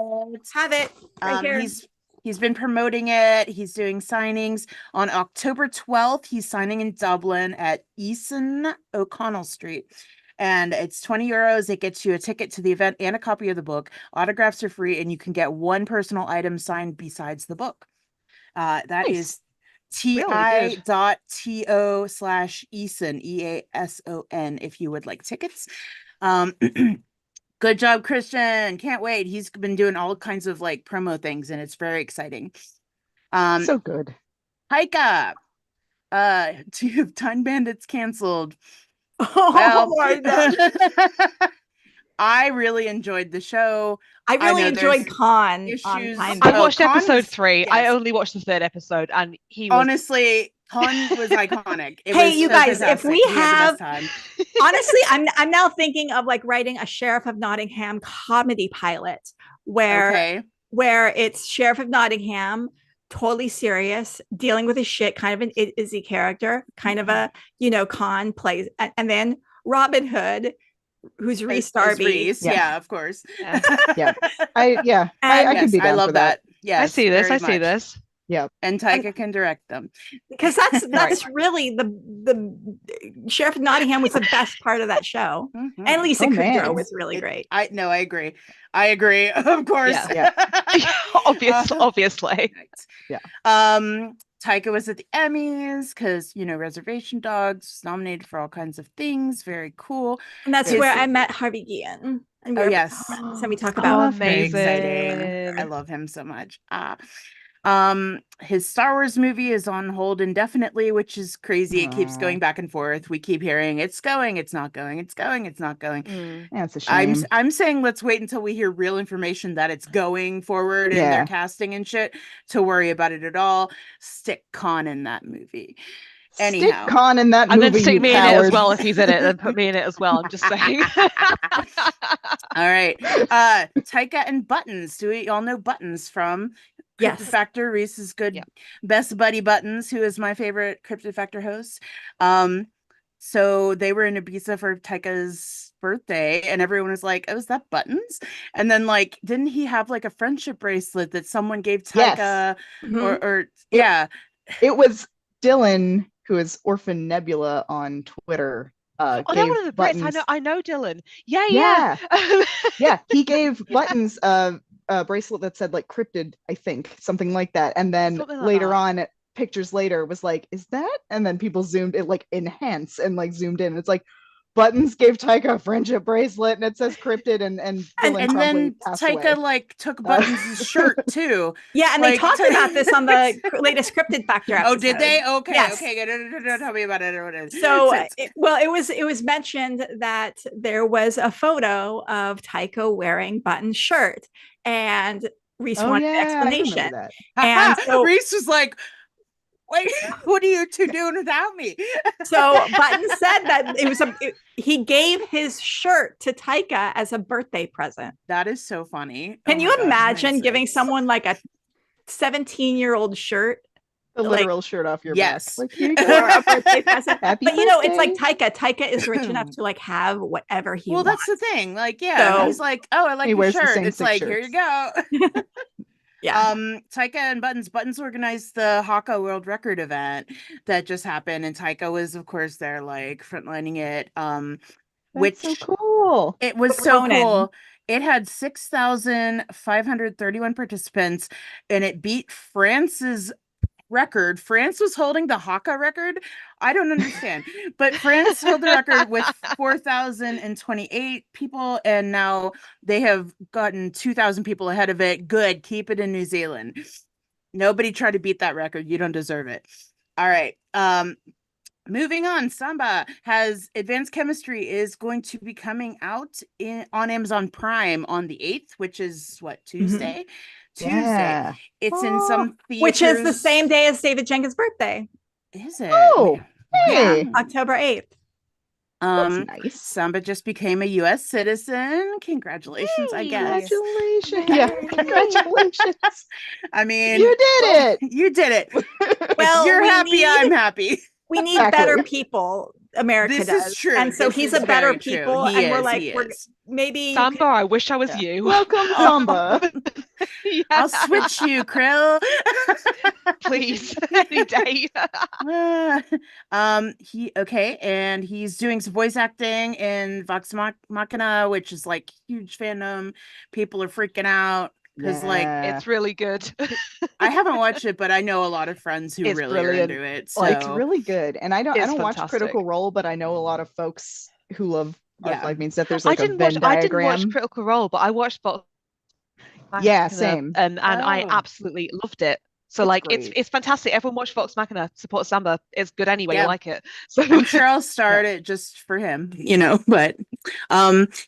Have it right here. He's been promoting it. He's doing signings on October 12th. He's signing in Dublin at Eason O'Connell Street. And it's 20 euros. It gets you a ticket to the event and a copy of the book. Autographs are free, and you can get one personal item signed besides the book. That is ti.to/Eason, EASON, if you would like tickets. Good job, Kristian. Can't wait. He's been doing all kinds of like promo things, and it's very exciting. So good. Taika, Time Bandits canceled. My God. I really enjoyed the show. I really enjoyed Khan. I watched episode 3. Yes. I only watched the 3rd episode, and he was... honestly, Khan was iconic. You guys, if we have, honestly, I'm now thinking of like writing a Sheriff of Nottingham comedy pilot where it's Sheriff of Nottingham, totally serious, dealing with his shit, kind of an Izzy character, kind of a, Khan plays, and then Robin Hood, who's Reese Darby. Reese. Yeah, of course. I could be down. I love that. Yeah, I see this. Yeah, and Taika can direct them, because that's really the Sheriff of Nottingham was the best part of that show, and Lisa Kudrow was really great. I agree. Of course, obviously. Yeah. Taika was at the Emmys because Reservation Dogs was nominated for all kinds of things. Very cool. And that's where I met Harvey Guillen. And we talk about amazing. Exciting. I love him so much. His Star Wars movie is on hold indefinitely, which is crazy. It keeps going back and forth. We keep hearing it's going, it's not going, it's going, it's not going. That's a shame. I'm saying let's wait until we hear real information that it's going forward and their casting and shit to worry about it at all. Stick Khan in that movie. Anyhow, stick Khan in that movie. And then stick me in it as well if he's in it. Then put me in it as well. I'm just saying. All right. Taika and Buttons. Do we all know Buttons from Cryptid Factor? Reese's good best buddy Buttons, who is my favorite Cryptid Factor host. So they were in Ibiza for Taika's birthday, and everyone was like, "Oh, is that Buttons?" And then didn't he have a friendship bracelet that someone gave Taika? Yes. It was Dylan, who is Orphan Nebula on Twitter. They're one of the Brits. I know Dylan. Yeah. Yeah. He gave Buttons a bracelet that said cryptid, I think, something like that. And then later on, pictures later was like, is that? And then people zoomed it enhance and zoomed in. It's Buttons gave Taika a friendship bracelet, and it says cryptid, and then Taika took Buttons' shirt too. Yeah, and they talked about this on the latest Cryptid Factor episode. Oh, did they? Okay, yes. Okay. Tell me about it. So, it was mentioned that there was a photo of Taika wearing Buttons' shirt, and Reese wanted an explanation. And so Reese was like, wait, what are you two doing without me? So Button said that he gave his shirt to Taika as a birthday present. That is so funny. Can you imagine giving someone a 17-year-old shirt The literal shirt off your back. Yes. Like, here you or go. a birthday present. Happy But you know, it's birthday. like Taika is rich enough to like have whatever he wants. Well, that's the thing. Like, yeah, So- he's like, oh, I like He your wears the shirt. same It's 6 like, here you shirts. go. Yeah. Taika and Buttons organized the Haka World Record event that just happened, and Taika was, of course, there, like, frontlining it. Which That's so cool. It was so cool. It had 6,531 participants, and it beat France's record. France was holding the Haka record. I don't understand, but France held the record with 4,028 people, and now they have gotten 2,000 people ahead of it. Good, keep it in New Zealand. Nobody try to beat that record. You don't deserve it. All right. Moving on, Samba has Advanced Chemistry is going to be coming out on Amazon Prime on the 8th, which is what, Tuesday? Tuesday. Yeah. It's in some theaters. Which is the same day as David Jenkins' birthday. Is it? Oh, hey. Yeah, October 8th. That's nice. Samba just became a U.S. citizen. Congratulations, I guess. Congratulations. Yeah, congratulations. I mean, you did it. You did it. Well, if you're happy, I'm happy. We need better people. America this does. Is true. And so he's a better people. And we're like, maybe Samba, I wish I was you. Welcome, Samba. Yeah. I'll switch you, Krill. Please, any day. And he's doing some voice acting in Vox Machina, which is like huge fandom. People are freaking out because like it's really good. I haven't watched it, but I know a lot of friends who really are into it. So it's really good. And I don't watch Critical Role, but I know a lot of folks who love Art means that there's like a Venn diagram. I didn't watch Critical Role, but I watched Vox Machina, yeah, same. And I absolutely loved it. So like it's fantastic. Everyone watch Vox Machina, support Samba. It's good anyway. You like it. So I'm sure I'll start it just for him, but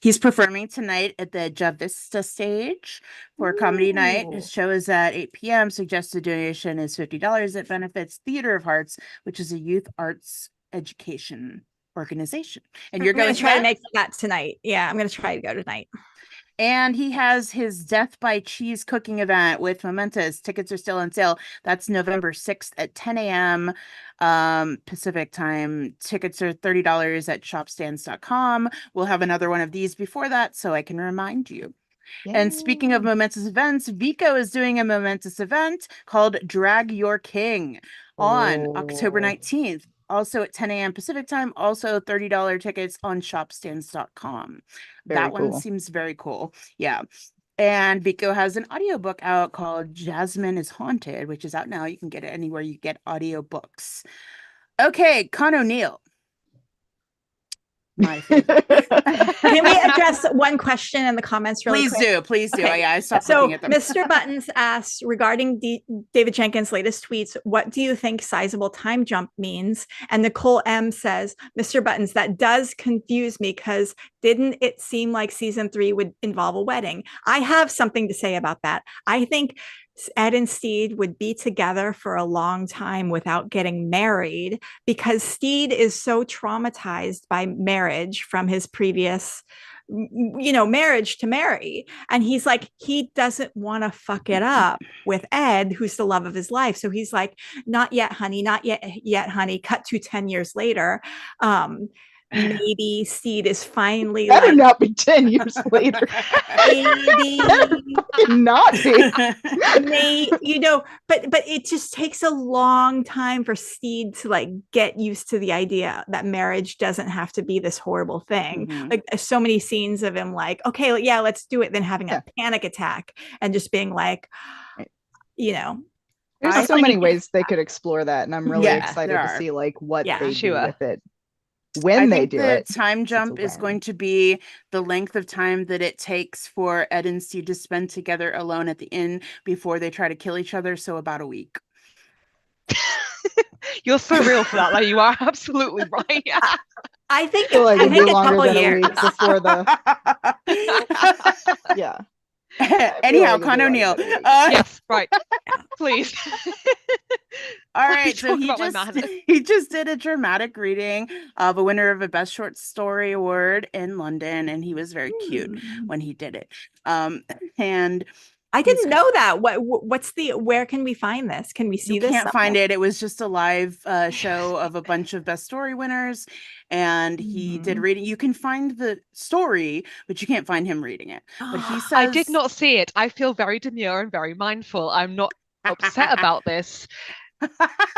he's performing tonight at the Javista stage for comedy night. His show is at 8 p.m. Suggested donation is $50. It benefits Theater of Hearts, which is a youth arts education organization. And you're going to try to make that tonight. Yeah, I'm going to try to go tonight. And he has his Death by Cheese cooking event with Momentous. Tickets are still on sale. That's November 6th at 10 a.m. Pacific time. Tickets are $30 at shopstands.com. We'll have another one of these before that, so I can remind you. Yeah. And speaking of momentous events, Vico is doing a momentous event called Drag Your King on October 19th. Also at 10 a.m. Pacific time, also $30 tickets on shopstands.com. That one seems very cool. Yeah. And Vico has an audiobook out called Jasmine is Haunted, which is out now. You can get it anywhere you get audiobooks. Okay, Con O'Neill. My favorite. Can we address one question in the comments really quick? Please do. Okay. I stopped looking at them. Mr. Buttons asks, regarding David Jenkins' latest tweets, what do you think sizable time jump means? And Nicole M says, Mr. Buttons, that does confuse me because didn't it seem like season 3 would involve a wedding? I have something to say about that. I think Ed and Steed would be together for a long time without getting married because Steed is so traumatized by marriage from his previous, marriage to marry. And he's like, he doesn't want to fuck it up with Ed, who's the love of his life. So he's like, not yet, honey, not yet, honey. Cut to 10 years later. Maybe Steed is finally better not be 10 years later. Maybe not be. But it just takes a long time for Steed to like get used to the idea that marriage doesn't have to be this horrible thing. Mm-hmm. Like so many scenes of him like, okay, yeah, let's do it. Then having a panic attack and just being like, There's so many ways they could explore that. And I'm really excited to see like what they do with it. When they do it, the time jump is going to be the length of time that it takes for Ed and Steve to spend together alone at the inn before they try to kill each other. So about a week. You're so real for that. Like you are absolutely right. I think it'd be longer than a week before the. Yeah. Anyhow, Con O'Neill. Yes, right. Please. All right, so he just did a dramatic reading of a winner of a Best Short Story Award in London, and he was very cute when he did it. And I didn't know that. Where can we find this? Can we see this? You can't find it. It was just a live show of a bunch of best story winners, and he did reading. You can find the story, but you can't find him reading it. But he says, I did not see it. I feel very demure and very mindful. I'm not upset about this.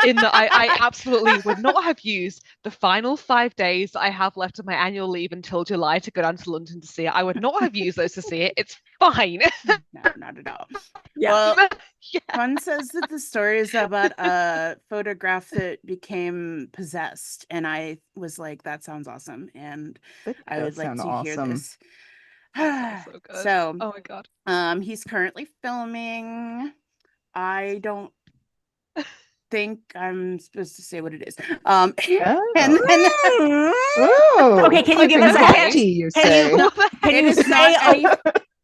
In that I absolutely would not have used the final 5 days that I have left of my annual leave until July to go down to London to see it. I would not have used those to see it. It's fine. No, not at all. Yeah. Well, Fun says that the story is about a photograph that became possessed, and I was like, that sounds awesome, and I would like to hear this. So good. So, oh my god. He's currently filming. I don't think I'm supposed to say what it is. And then okay, can you give us a hint? Can you say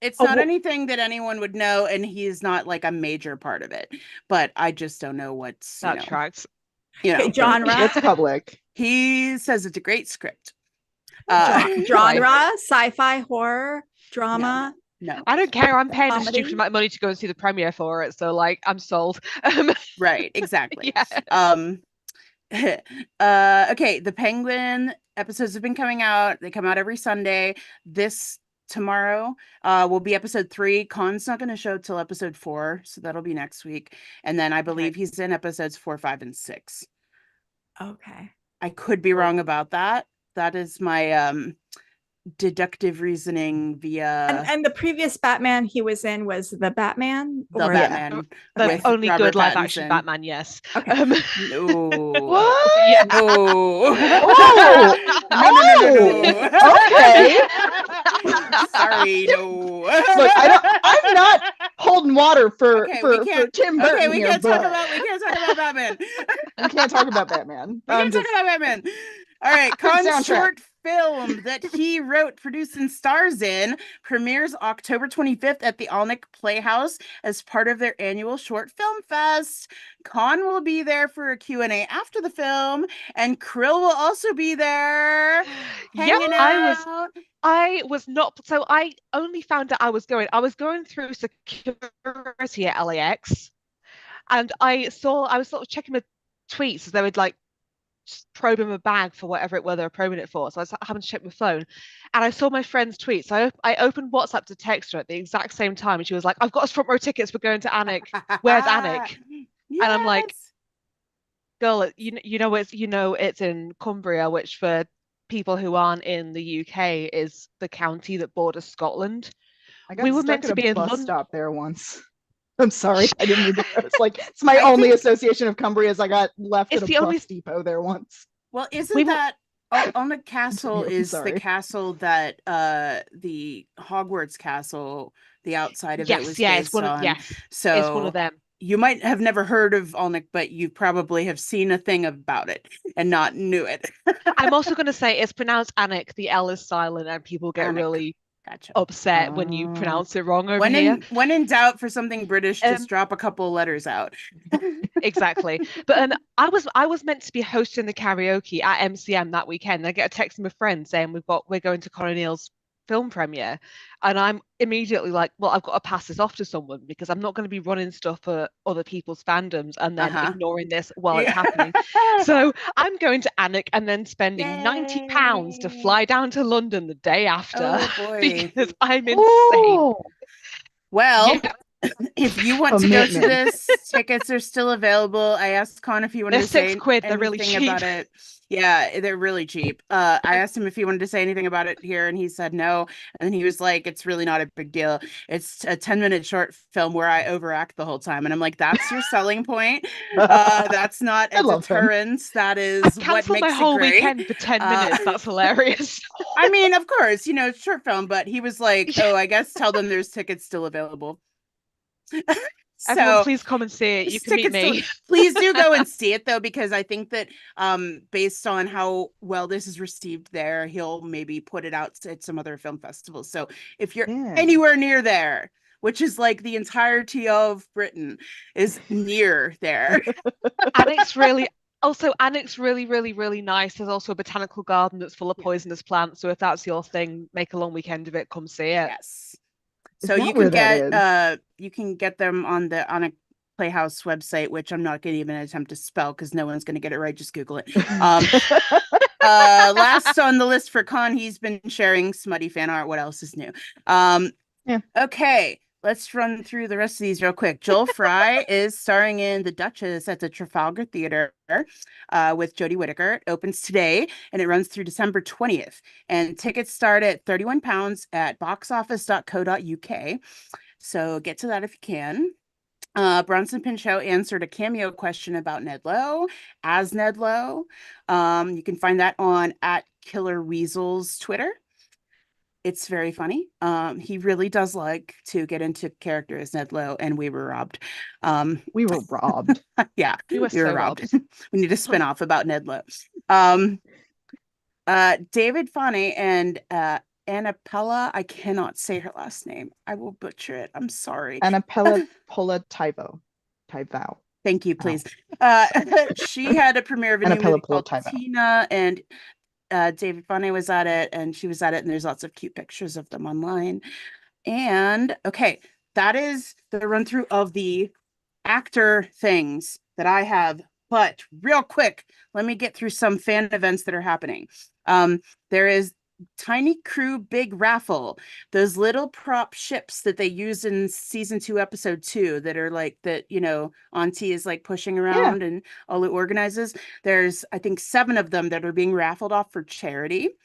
it's not anything that anyone would know, and he's not like a major part of it, but I just don't know what's that tracks. Genre. It's public. He says it's a great script. Genre, sci-fi, horror, drama. No, I don't care. I'm paying a stupid amount of money to go and see the premiere for it, so like I'm sold. Right, exactly. Okay, the Penguin episodes have been coming out. They come out every Sunday. Tomorrow will be episode 3. Con's not going to show till episode 4, so that'll be next week. And then I believe he's in episodes 4, 5, and 6. Okay. I could be wrong about that. That is my deductive reasoning via and the previous Batman he was in was the Batman, the only Robert good live Pattinson. action Batman. Yes. Okay. No. What? Yeah. No. No. Okay. Sorry. No. Look, I'm not holding water for Tim Burton. Okay, we can't talk about Batman. We can't talk about Batman. We can't talk about Batman. All right, Con's short film that he wrote, produced, and stars in premieres October 25th at the Alnwick Playhouse as part of their annual Short Film Fest. Con will be there for a Q&A after the film, and Krill will also be there hanging out. I was not, so I only found out I was going through security at LAX, and I was sort of checking the tweets as they would like probe in my bag for whatever it were they were probing it for. So I happened to check my phone, and I saw my friend's tweet. So I opened WhatsApp to text her at the exact same time, and she was like, "I've got us front row tickets. We're going to Alnwick. Where's Alnwick?" Yes. And I'm like, "Girl, you know it's in Cumbria, which for people who aren't in the UK is the county that borders Scotland." We were meant to be in London. Stop there once. I'm sorry, I didn't mean to. It's like it's my only association of Cumbria is I got left at a bus depot there once. Well, isn't that Alnwick Castle is the castle that the Hogwarts Castle, the outside of it was based on. So it's one of them. You might have never heard of Alnwick, but you probably have seen a thing about it and not knew it. I'm also going to say it's pronounced Alnwick. The L is silent, and people get really upset when you pronounce it wrong over here. When in doubt, for something British, just drop a couple letters out. Exactly. But I was meant to be hosting the karaoke at MCM that weekend. I get a text from a friend saying we're going to Conor Neil's film premiere, and I'm immediately like, well, I've got to pass this off to someone because I'm not going to be running stuff for other people's fandoms and then ignoring this while it's happening. So I'm going to Alnwick and then spending £90 to fly down to London the day after because I'm insane. Well, if you want to go to this, tickets are still available. I asked Con if he wanted to say £6. They're really cheap about it. Yeah, they're really cheap. I asked him if he wanted to say anything about it here, and he said no. And then he was like, "It's really not a big deal. It's a 10-minute short film where I overact the whole time." And I'm like, "That's your selling point. That's not a deterrence. That is what makes it great." My whole weekend for 10 minutes. That's hilarious. I mean, of course, it's short film, but he was like, "Oh, I guess tell them there's tickets still available." Everyone, please come and see it. You can meet me. Please do go and see it, though, because I think that based on how well this is received there, he'll maybe put it out at some other film festivals. So if you're anywhere near there, which is like the entirety of Britain is near there. Alnwick's really really, really nice. There's also a botanical garden that's full of poisonous plants. So if that's your thing, make a long weekend of it. Come see it. Yes. So you can get them on a Playhouse website, which I'm not going to even attempt to spell because no one's going to get it right. Just Google it. Last on the list for Con, he's been sharing smutty fan art. What else is new? Okay, let's run through the rest of these real quick. Joel Fry is starring in The Duchess at the Trafalgar Theater with Jodie Whittaker. It opens today and it runs through December 20th. And tickets start at £31 at boxoffice.co.uk. So get to that if you can. Bronson Pinchot answered a cameo question about Ned Lowe as Ned Lowe. You can find that on @KillerWeasel's Twitter. It's very funny. He really does like to get into character as Ned Lowe, and we were robbed. We were robbed. Yeah, we were robbed. We need a spinoff about Ned Lowe. David Fane and Annapella, I cannot say her last name. I will butcher it. I'm sorry. Annapella Taivo. Thank you, please. She had a premiere of a new movie called Tina, and David Fane was at it, and she was at it, and there's lots of cute pictures of them online. And okay, that is the run through of the actor things that I have. But real quick, let me get through some fan events that are happening. There is Tiny Crew Big Raffle, those little prop ships that they use in season 2 episode 2 that are like that, Auntie is like pushing around and all it organizes. There's I think 7 of them that are being raffled off for charity.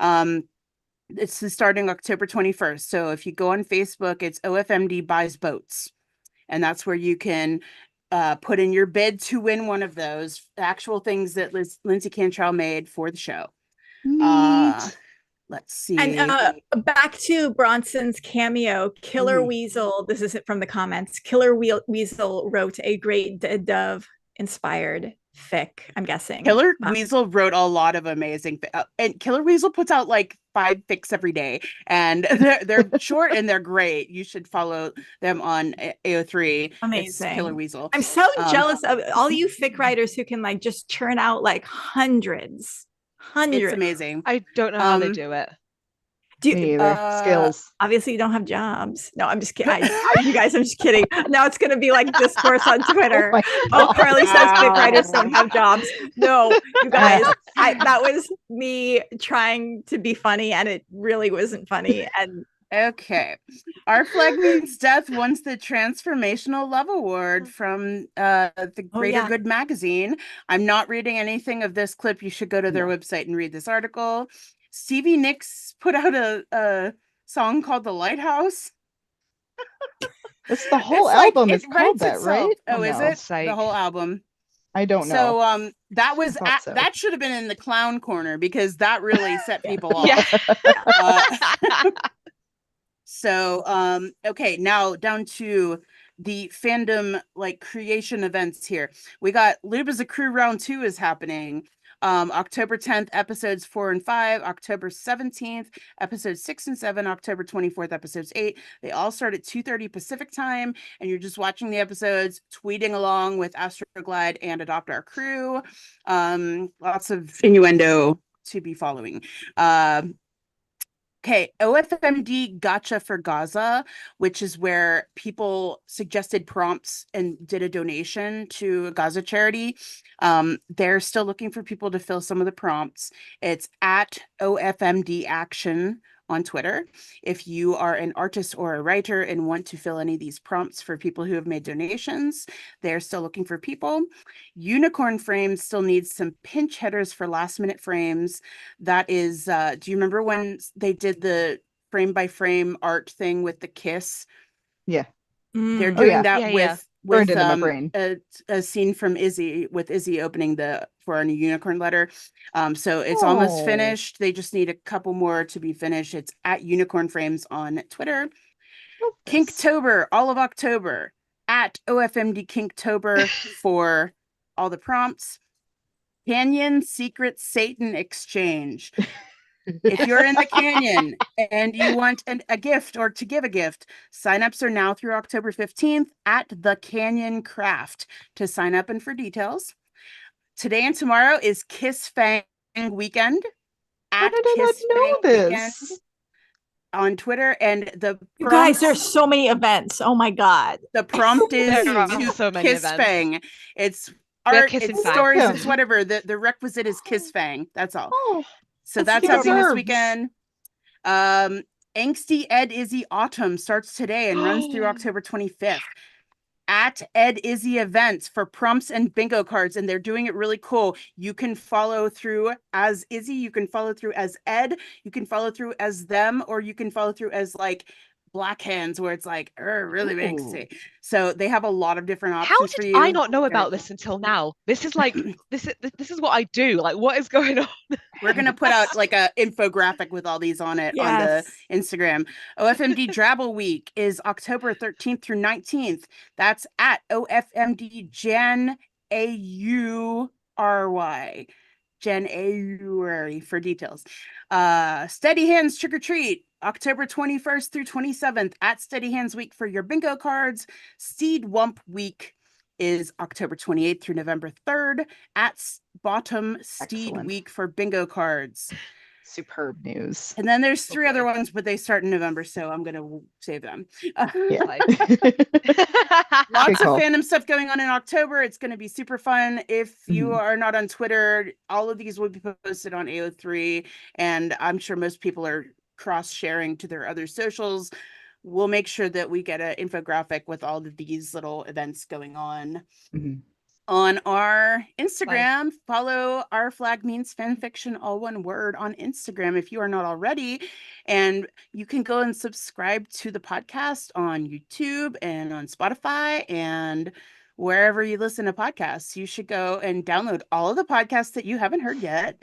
It's starting October 21st. So if you go on Facebook, it's OFMD buys boats, and that's where you can put in your bid to win one of those actual things that Lindsay Cantrell made for the show. Let's see. And back to Bronson's cameo, Killer Weasel. This is from the comments. Killer Weasel wrote a great Dove inspired fic, I'm guessing. Killer Weasel wrote a lot of amazing and Killer Weasel puts out like 5 fics every day, and they're short and they're great. You should follow them on AO3. Amazing. It's Killer Weasel. I'm so jealous of all you fic writers who can like just churn out like hundreds. It's amazing. I don't know how they do it. Skills. Obviously, you don't have jobs. No, I'm just kidding. You guys, I'm just kidding. Now it's going to be like discourse on Twitter. Carly says fic writers don't have jobs. No, you guys, that was me trying to be funny, and it really wasn't funny. And okay, Our Flag Means Death wants the Transformational Love Award from the Greater Good magazine. I'm not reading anything of this clip. You should go to their website and read this article. Stevie Nicks put out a song called The Lighthouse. It's the whole album. It's called that, right? Oh, is it? The whole album. I don't know. So that was that should have been in the clown corner because that really set people off. So okay, now down to the fandom like creation events here. We got Lube as a Crew Round 2 is happening. October 10th, episodes 4 and 5, October 17th, episodes 6 and 7, October 24th, episodes 8. They all start at 2:30 Pacific time, and you're just watching the episodes, tweeting along with Astroglide and Adopt Our Crew. Lots of innuendo to be following. Okay, OFMD Gotcha for Gaza, which is where people suggested prompts and did a donation to a Gaza charity. They're still looking for people to fill some of the prompts. It's at OFMD Action on Twitter. If you are an artist or a writer and want to fill any of these prompts for people who have made donations, they're still looking for people. Unicorn Frames still needs some pinch headers for last minute frames. That is, do you remember when they did the frame by frame art thing with the kiss? Yeah. They're doing that with a scene from Izzy, with Izzy opening for a new unicorn letter. So it's almost finished. They just need a couple more to be finished. It's at Unicorn Frames on Twitter. Kinktober, all of October, at OFMD Kinktober for all the prompts. Canyon Secret Satan Exchange. If you're in the canyon and you want a gift or to give a gift, signups are now through October 15th at the Canyon Craft to sign up and for details. Today and tomorrow is Kiss Fang Weekend. How did I not know this? on Twitter, and the you guys, there's so many events. Oh my god, the prompt is to so many kiss events. Fang. It's art, it's stories, it's whatever. The requisite is kiss Fang. That's all. So that's happening this weekend. Angsty Ed Izzy Autumn starts today and runs through October 25th. At Ed Izzy Events for prompts and bingo cards, and they're doing it really cool. You can follow through as Izzy, you can follow through as Ed, you can follow through as them, or you can follow through as like Black Hands, where it's like really angsty. So they have a lot of different options for you. How did I not know about this until now? This is like this is what I do. Like, what is going on? We're gonna put out like a infographic with all these on it on the Instagram. OFMD Drabble Week is October 13th through 19th. That's at OFMD Jan AURY. January for details. Steady Hands Trick or Treat, October 21st through 27th at Steady Hands Week for your bingo cards. Seed Wump Week is October 28th through November 3rd at Bottom Steed Week for bingo cards. Superb news. And then there's three other ones, but they start in November, so I'm gonna save them. Lots of fandom stuff going on in October. It's going to be super fun. If you are not on Twitter, all of these will be posted on AO3, and I'm sure most people are cross-sharing to their other socials. We'll make sure that we get an infographic with all of these little events going on. On our Instagram, follow Our Flag Means Fanfiction, all one word, on Instagram if you are not already. And you can go and subscribe to the podcast on YouTube and on Spotify and wherever you listen to podcasts. You should go and download all of the podcasts that you haven't heard yet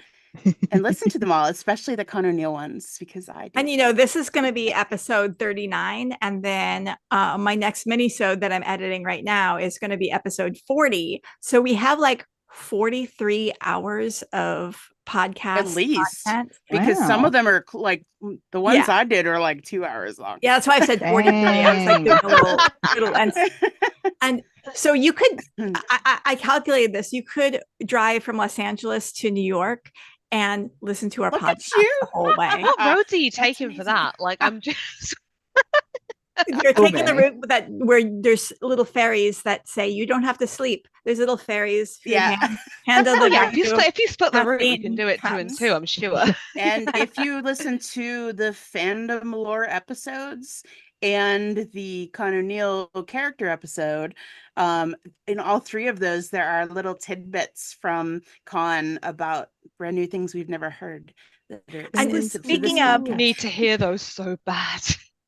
and listen to them all, especially the Con O'Neill ones, because I do. And you know, this is going to be episode 39, and then my next mini-sode that I'm editing right now is going to be episode 40. So we have like 43 hours of podcast at least content. Because some of them are like the ones I did are like 2 hours long. Yeah, that's why I said 43. I was like doing a little and so you could I calculated this. You could drive from Los Angeles to New York and listen to our podcast the whole way. What roads are you taking for that? Like, I'm just you're taking the route that where there's little ferries that say you don't have to sleep. There's little ferries. Handle the if you split the route, you can do it 2 and 2, I'm sure. And if you listen to the fandom lore episodes and the Con O'Neill character episode, in all three of those there are little tidbits from Con about brand new things we've never heard. And speaking of, need to hear those so bad.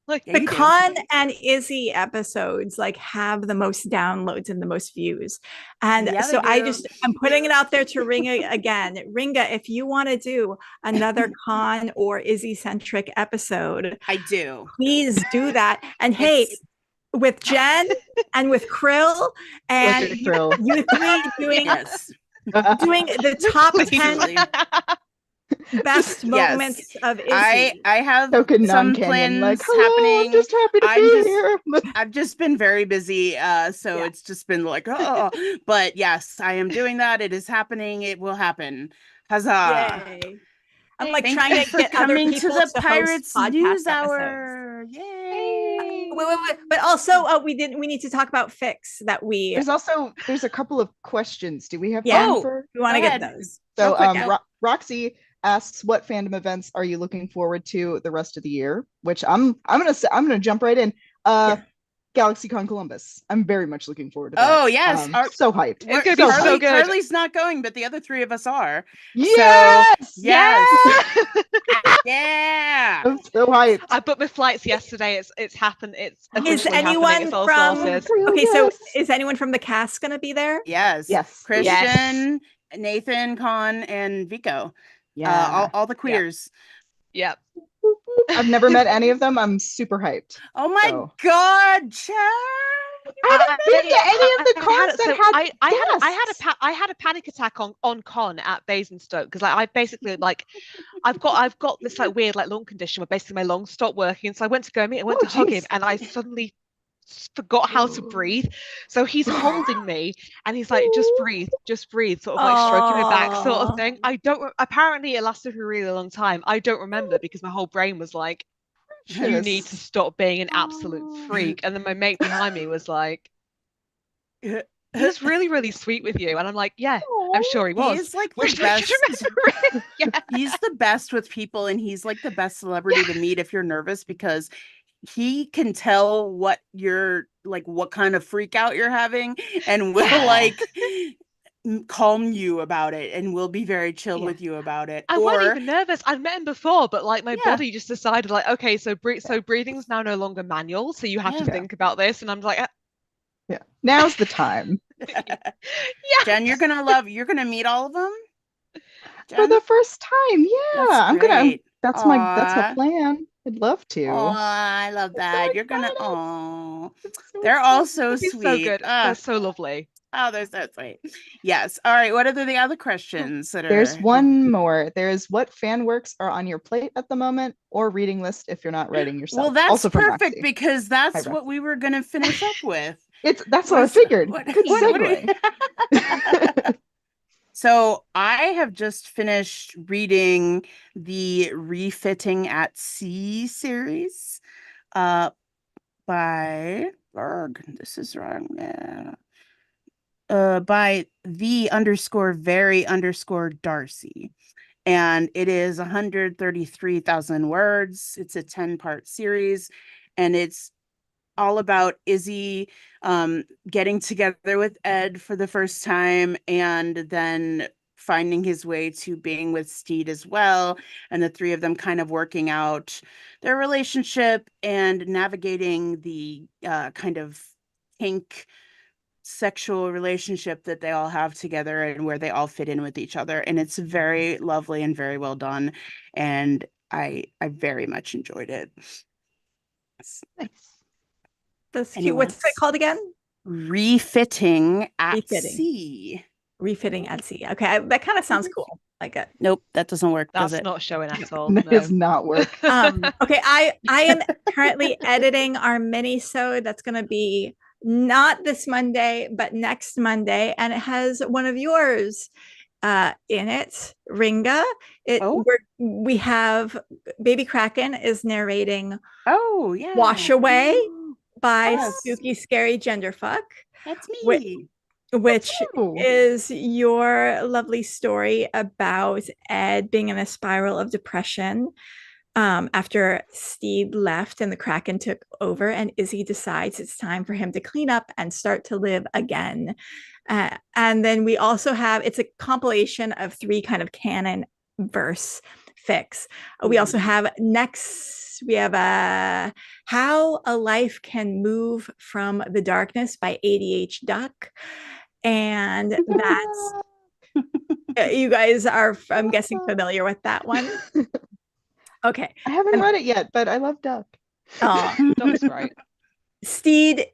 Like the Con and Izzy episodes like have the most downloads and the most views. And so I'm putting it out there to Ringa again. Ringa, if you want to do another Con or Izzy centric episode, I do. Please do that. And hey, with Jen and with Krill and you three doing the top 10 best moments of Izzy. I have some plans happening. I'm just happy to be here. I've just been very busy, so it's just been like, but yes, I am doing that. It is happening. It will happen. Huzzah! Yay. I'm like trying to get other people to the to Pirates News episodes. Hour. Yay! Wait. But also, we need to talk about Fix that we. There's a couple of questions. Do we have time for? We want to get those. So, Roxy asks, what fandom events are you looking forward to the rest of the year? Which I'm gonna jump right in. GalaxyCon Columbus. I'm very much looking forward to that. Oh yes, so hyped. It's gonna be so good. Carly's not going, but the other three of us are. Yes, so, yes, yeah. I'm so hyped. I booked my flights yesterday. It's happened. Is anyone from? Okay, so is anyone from the cast gonna be there? Yes. Kristian, Nathan, Con, and Vico. Yeah, all the queers. Yep. I've never met any of them. I'm super hyped. Oh my god, Chad! I haven't been to any of the cons that had. I had a panic attack on Con at Basingstoke because I basically I've got this like weird like lung condition where basically my lungs stopped working. So I went to go meet. I went to hug him, and I suddenly forgot how to breathe. So he's holding me and he's like, just breathe, sort of like stroking my back sort of thing. Apparently it lasted for a really long time. I don't remember because my whole brain was like you need to stop being an absolute freak. And then my mate behind me was like, he was really, really sweet with you. And I'm like, yeah, I'm sure he was. He's like the best. Yeah. He's the best with people, and he's like the best celebrity to meet if you're nervous, because he can tell what you're like, what kind of freak out you're having, and will like calm you about it, and will be very chill with you about it. I wasn't even nervous. I'd met him before, but like my body just decided like, okay, so breathing's now no longer manual, so you have to think about this. And I'm like, yeah, now's the time. Jen, you're gonna meet all of them for the first time. I'm gonna. That's my plan. I'd love to. Oh, I love that. You're gonna. Oh, they're all so sweet. So good. They're so lovely. Oh, they're so sweet. Yes. All right. What are the other questions that are? There's one more. There's what fan works are on your plate at the moment, or reading list if you're not writing yourself. Well, that's also perfect, because that's what we were gonna finish up with. That's what I figured. Good segue. So I have just finished reading the Refitting at Sea series by this is wrong. By the_very_Darcy. And it is 133,000 words. It's a 10-part series, and it's all about Izzy getting together with Ed for the first time, and then finding his way to being with Steed as well, and the three of them kind of working out their relationship and navigating the kind of kink sexual relationship that they all have together, and where they all fit in with each other. And it's very lovely and very well done, and I very much enjoyed it. Nice. That's cute. What's it called again? Refitting at Sea. Refitting at Sea. Okay, that kind of sounds cool. Like it. Nope, that doesn't work. That's not showing at all. That does not work. Okay, I am currently editing our mini-sode that's going to be not this Monday, but next Monday, and it has one of yours in it, Ringa. We have Baby Kraken is narrating Wash Away by Spooky Scary Genderfuck. That's me. Which is your lovely story about Ed being in a spiral of depression after Steed left and the Kraken took over, and Izzy decides it's time for him to clean up and start to live again. And then we also have, it's a compilation of 3 kind of canon verse fics. We also have we have How a Life Can Move from the Darkness by ADH Duck. And that's, you guys are, I'm guessing, familiar with that one. Okay. I haven't read it yet, but I love Duck. Oh, Duck's right. Steed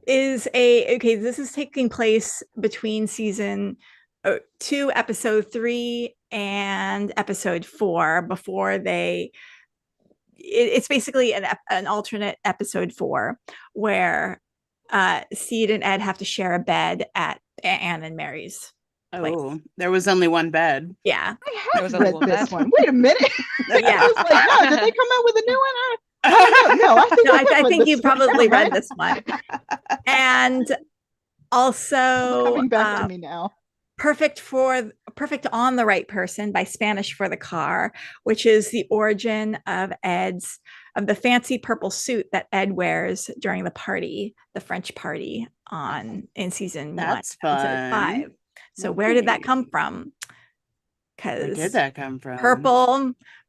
is this is taking place between season 2, episode 3 and episode 4 before it's basically an alternate episode 4 where Steed and Ed have to share a bed at Anne and Mary's place. There was only one bed. Yeah. I have read this one. Wait a minute. Yeah. I was like, no, did they come out with a new one? I think you probably read this one. And also coming back to me now. Perfect on the Right Person by Spanish for the Car, which is the origin of the fancy purple suit that Ed wears during the French party in season 1, episode 5. So where did that come from? Because where did that come from?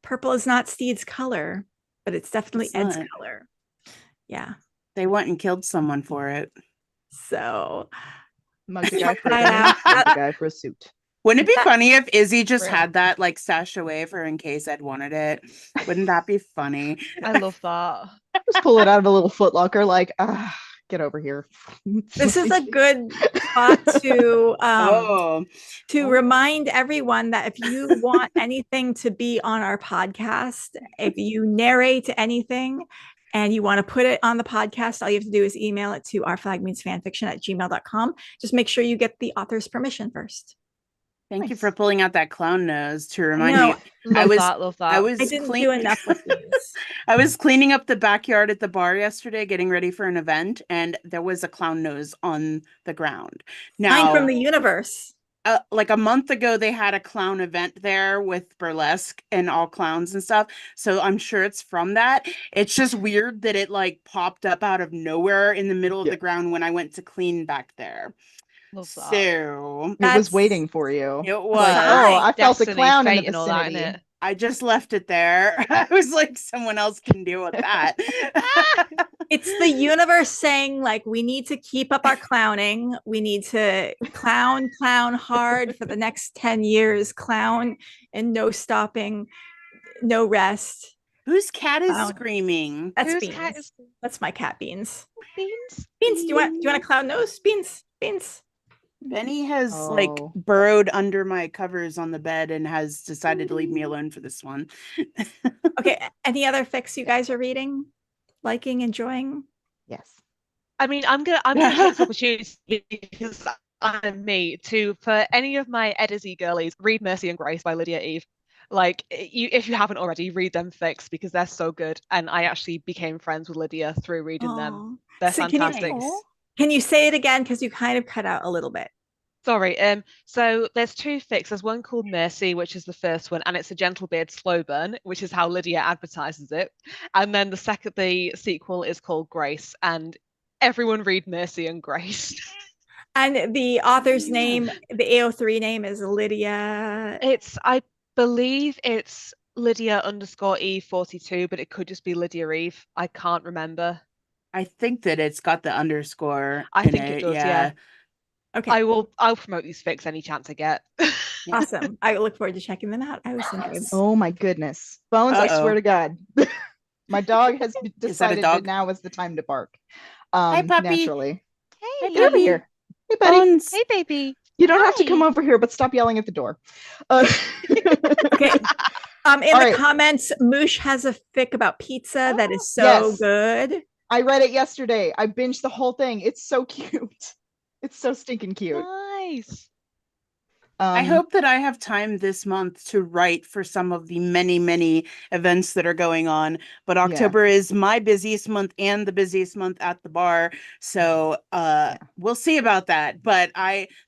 Purple is not Steed's color, but it's definitely Ed's color. Yeah. They went and killed someone for it. So mug the guy for a suit. Wouldn't it be funny if Izzy just had that like stashed away for in case Ed wanted it? Wouldn't that be funny? I love that. Just pull it out of a little footlocker, like, get over here. This is a good spot to remind everyone that if you want anything to be on our podcast, if you narrate anything and you want to put it on the podcast, all you have to do is email it to ourflagmeansfanfiction@gmail.com. Just make sure you get the author's permission first. Thank you for pulling out that clown nose to remind me. Love that. I didn't do enough with these. I was cleaning up the backyard at the bar yesterday, getting ready for an event, and there was a clown nose on the ground. Now, Sign from the universe. Like a month ago, they had a clown event there with burlesque and all clowns and stuff. So I'm sure it's from that. It's just weird that it like popped up out of nowhere in the middle of the ground when I went to clean back there. So it was waiting for you. It was. Like, oh, I felt the clown in the vicinity. That, I just left it there. I was like, someone else can deal with that. It's the universe saying, like, we need to keep up our clowning. We need to clown hard for the next 10 years. Clown and no stopping, no rest. Whose cat is screaming? That's Beans. That's my cat, Beans. Beans, do you want a clown nose? Beans. Benny has like burrowed under my covers on the bed and has decided to leave me alone for this one. Okay. Any other fics you guys are reading, liking, enjoying? Yes. I mean, I'm gonna take this opportunity because I'm me to, for any of my Edizy girlies, read Mercy and Grace by Lydia Eve. Like, if you haven't already, read them fics because they're so good. And I actually became friends with Lydia through reading them. They're fantastic. Can you say it again? Because you kind of cut out a little bit. Sorry. So there's two fics. There's one called Mercy, which is the first one, and it's a gentle beard slow burn, which is how Lydia advertises it. And then the sequel is called Grace, and everyone read Mercy and Grace. And the author's name, the AO3 name is Lydia. I believe it's Lydia_E42, but it could just be Lydia Eve. I can't remember. I think that it's got the underscore. I think it does, yeah. Okay. I'll promote these fics any chance I get. Awesome. I look forward to checking them out. I was thinking. Oh my goodness. Bones, I swear to God. My dog has decided that now is the time to bark. Hi, puppy. Naturally. Hey, get over here. Hey, buddy. Bones. Hey, baby. You don't have to come over here, but stop yelling at the door. Okay. In the comments, Moosh has a fic about pizza that is so good. I read it yesterday. I binged the whole thing. It's so cute. It's so stinking cute. Nice. I hope that I have time this month to write for some of the many, many events that are going on. But October is my busiest month and the busiest month at the bar. So we'll see about that. But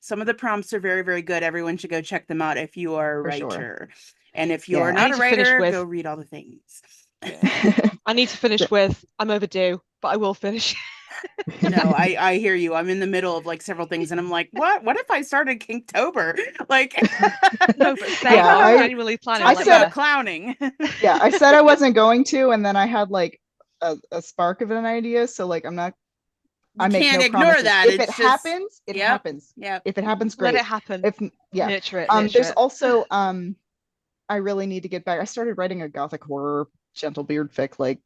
some of the prompts are very, very good. Everyone should go check them out if you are a writer. Sure. And if you are not a writer, go read all the things. I need to finish with I'm overdue, but I will finish. No, I hear you. I'm in the middle of like several things and I'm like, what if I started Kinktober? Like no, but I'm genuinely planning. I said clowning. Yeah, I said I wasn't going to, and then I had like a spark of an idea. So like I can't ignore that. If it happens, it happens. Yeah. If it happens, great. Let it happen. Nurture it. There's also I really need to get back. I started writing a gothic horror gentle beard fic like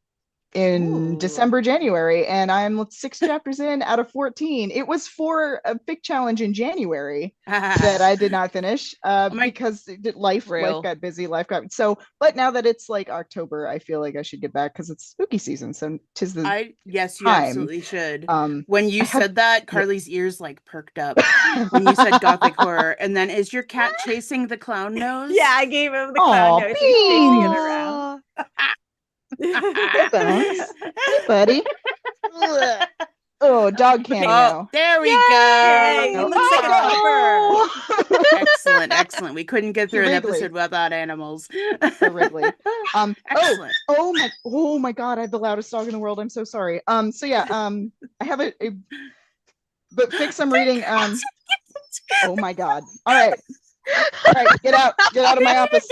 in December, January, and I'm 6 chapters in out of 14. It was for a fic challenge in January that I did not finish because life got busy. But now that it's like October, I feel like I should get back because it's spooky season. So tis the yes, you absolutely should. When you said that, Carly's ears like perked up when you said gothic horror. And then is your cat chasing the clown nose? Yeah, I gave him the clown nose. He's chasing it around. Hey, buddy. Oh, dog cameo. There we go. Looks like excellent. We couldn't get through an episode without animals. Ridley. Excellent. Oh my God, I have the loudest dog in the world. I'm so sorry. I have but fics I'm reading. Oh my God. All right, get out of my office.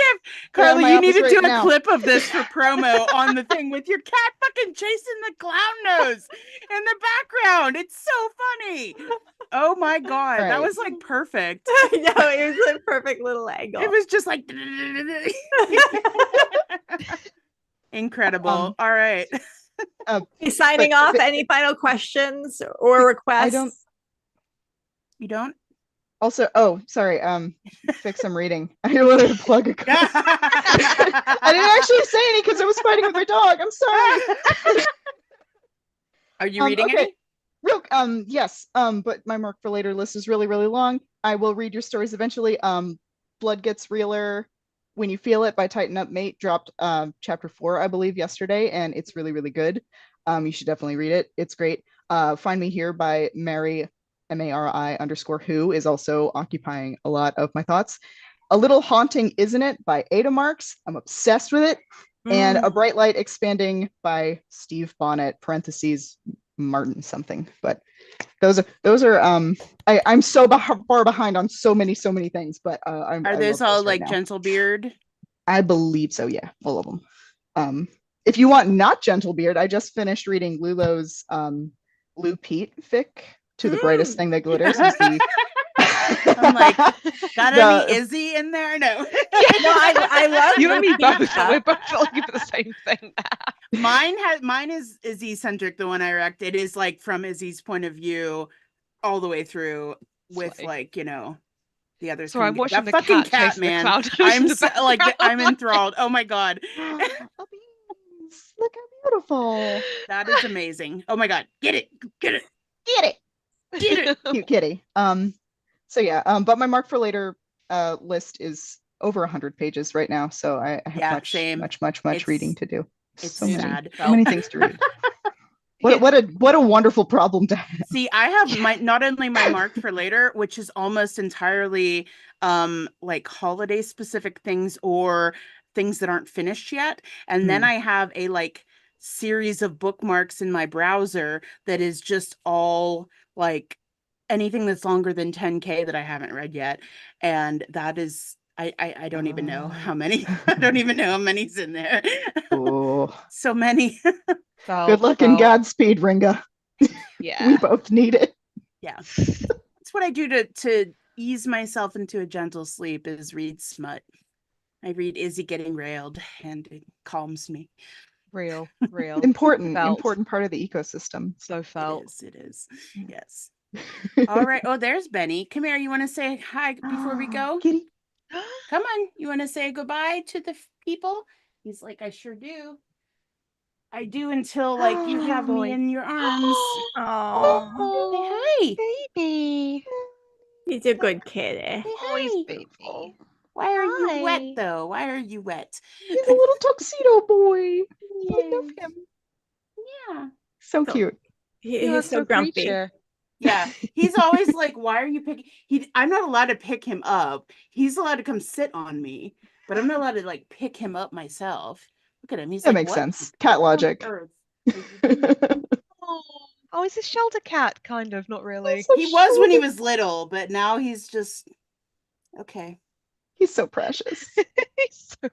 Carly, you need to do a clip of this for promo on the thing with your cat fucking chasing the clown nose in the background. It's so funny. Oh my God. That was like perfect. I know, it was a perfect little angle. It was just like incredible. All right. Signing off. Any final questions or requests? You don't? Also, sorry, fics I'm reading. I wanted to plug a couple. I didn't actually say any because I was fighting with my dog. I'm sorry. Are you reading any? Yes. But my mark for later list is really, really long. I will read your stories eventually. Blood Gets Realer, When You Feel It by Tighten Up Mate dropped chapter 4, I believe, yesterday, and it's really, really good. You should definitely read it. It's great. Find Me Here by Mary, Mari_who, is also occupying a lot of my thoughts. A Little Haunting, Isn't It by Ada Marks. I'm obsessed with it. And A Bright Light Expanding by Steve Bonnet, parentheses, Martin something. But those are I'm so far behind on so many things, but are those all like Gentle Beard? I believe so, yeah, all of them. If you want not Gentle Beard, I just finished reading Lulo's Lou Pete fic, To the Brightest Thing That Glitters. I'm like, got any Izzy in there? No. No, I love you and me both. We're both looking for the same thing. Mine is Izzy centric. The one I wrecked, it is like from Izzy's point of view, all the way through with like, you know, the other. So I'm watching the fucking cat man. I'm like I'm enthralled. Oh my god. Look how beautiful. That is amazing. Oh my god. Get it. Cute kitty. So yeah, but my mark for later list is over 100 pages right now, so I have much reading to do. It's so sad. Many things to read. What a wonderful problem to have. See, I have not only my mark for later, which is almost entirely like holiday specific things or things that aren't finished yet, and then I have a like series of bookmarks in my browser that is just all like anything that's longer than 10K that I haven't read yet, and that is I don't even know how many. I don't even know how many's in there. So many. Good luck and Godspeed, Ringa. Yeah, we both need it. Yeah, that's what I do to ease myself into a gentle sleep, is read smut. I read Izzy getting railed, and it calms me. Real important part of the ecosystem. So felt. It is. Yes. All right. Oh, there's Benny. Come here. You want to say hi before we go? Kitty. Come on. You want to say goodbye to the people? He's like, I sure do. I do until like you have me in your arms. Oh, hey, baby. He's a good kitty. Hey, hi. Baby. Why are you wet though? Why are you wet? He's a little tuxedo boy. Yes. I love him. Yeah. So cute. He's so grumpy. Creature. Yeah, he's always like, why are you picking? I'm not allowed to pick him up. He's allowed to come sit on me, but I'm not allowed to like pick him up myself. Look at him. He's that like, makes what? sense. Cat logic. Oh, he's a shelter cat, kind of, not really. So he was when he was little, but now he's just okay. He's so precious. He's so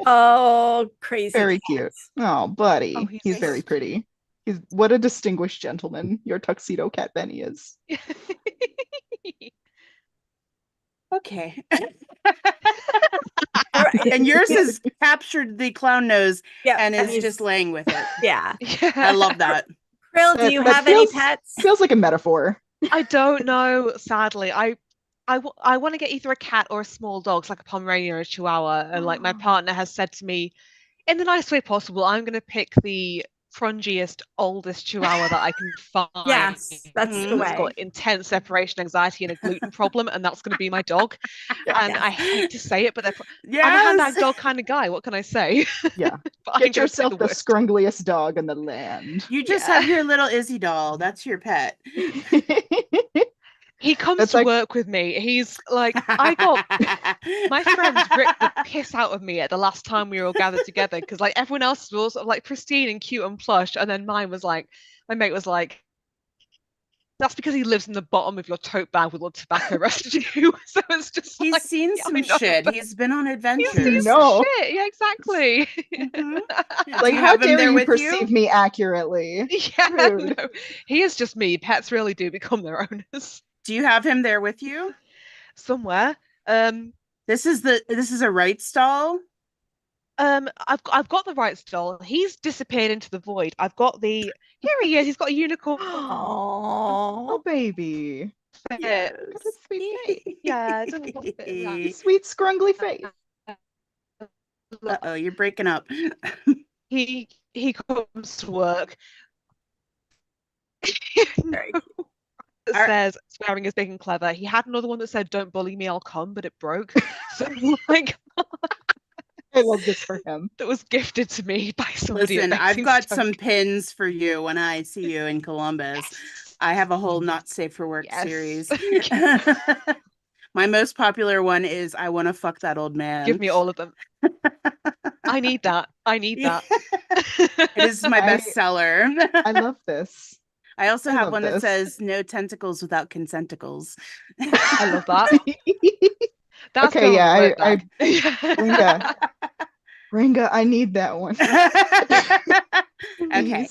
Oh, crazy. Very cute. Oh, buddy. Oh, he's very pretty. What a distinguished gentleman your tuxedo cat Benny is. Okay. And yours has captured the clown nose and is just laying with it. Yeah. I love that. Krill, do you have any pets? Feels like a metaphor. I don't know, sadly. I want to get either a cat or a small dog, like a Pomeranian or a Chihuahua. And like my partner has said to me, in the nicest way possible, I'm going to pick the frungiest, oldest Chihuahua that I can find. Yes, that's the way. It's got intense separation anxiety and a gluten problem, and that's going to be my dog. And I hate to say it, but I'm a handbag dog kind of guy. What can I say? Yeah. Get yourself the scrungliest dog in the land. You just have your little Izzy doll. That's your pet. He comes to work with me. He's like, my friends ripped the piss out of me at the last time we were all gathered together, because like everyone else was all sort of like pristine and cute and plush, and then mine was like, my mate was like, that's because he lives in the bottom of your tote bag with all the tobacco residue. So it's just he's seen some shit. He's been on adventures. He's seen some shit. Yeah, exactly. Like, how dare you perceive me accurately? Yeah, no. He is just me. Pets really do become their owners. Do you have him there with you? Somewhere. This is a right stall. I've got the right stall. He's disappeared into the void. I've got here he is. He's got a unicorn. Oh, baby. Yes. Yeah, sweet scrungly face. Uh-oh, you're breaking up. He comes to work. that says swearing is big and clever. He had another one that said don't bully me, I'll come, but it broke. So like I love this for him. That was gifted to me by somebody. Listen, I've got some pins for you when I see you in Columbus. Yes. I have a whole not safe for work series. My most popular one is I want to fuck that old man. Give me all of them. I need that. It is my bestseller. I love this. I also have one that says no tentacles without consenticles. I love that. That's okay, Ringa, I need that one. Okay.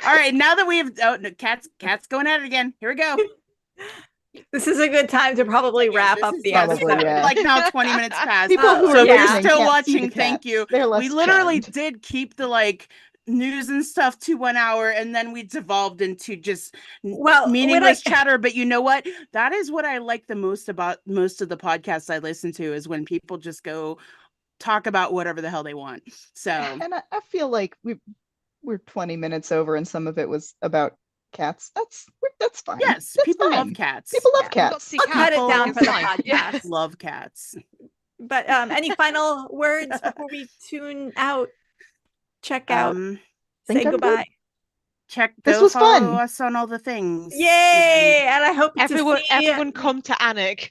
All right, now that we have cat's going at it again. Here we go. This is a good time to probably wrap up the episode. Like now 20 minutes past. People who so are if you're still watching, thank you. We literally did keep the like news and stuff to 1 hour, and then we devolved into just meaningless chatter. But you know what? That is what I like the most about most of the podcasts I listen to, is when people just go talk about whatever the hell they want. So, and I feel like we're 20 minutes over, and some of it was about cats. That's fine. Yes, that's people fine. love cats. People love cats. I'll cut it down for the podcast. Love cats. But any final words before we tune out? Check out. Say goodbye. This was fun. Follow us on all the things. Yay! And I hope everyone come to Anik.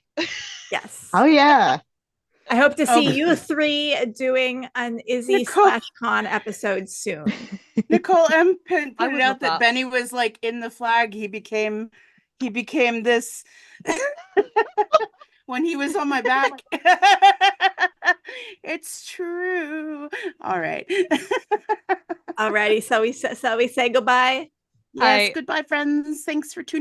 Yes. Oh yeah. I hope to see you three doing an Izzy/Con episode soon. Nicole M. put it out that Benny was like in the flag. He became this when he was on my back. It's true. All right. Alrighty. So we say goodbye. Yes. Goodbye, friends. Thanks for tuning in.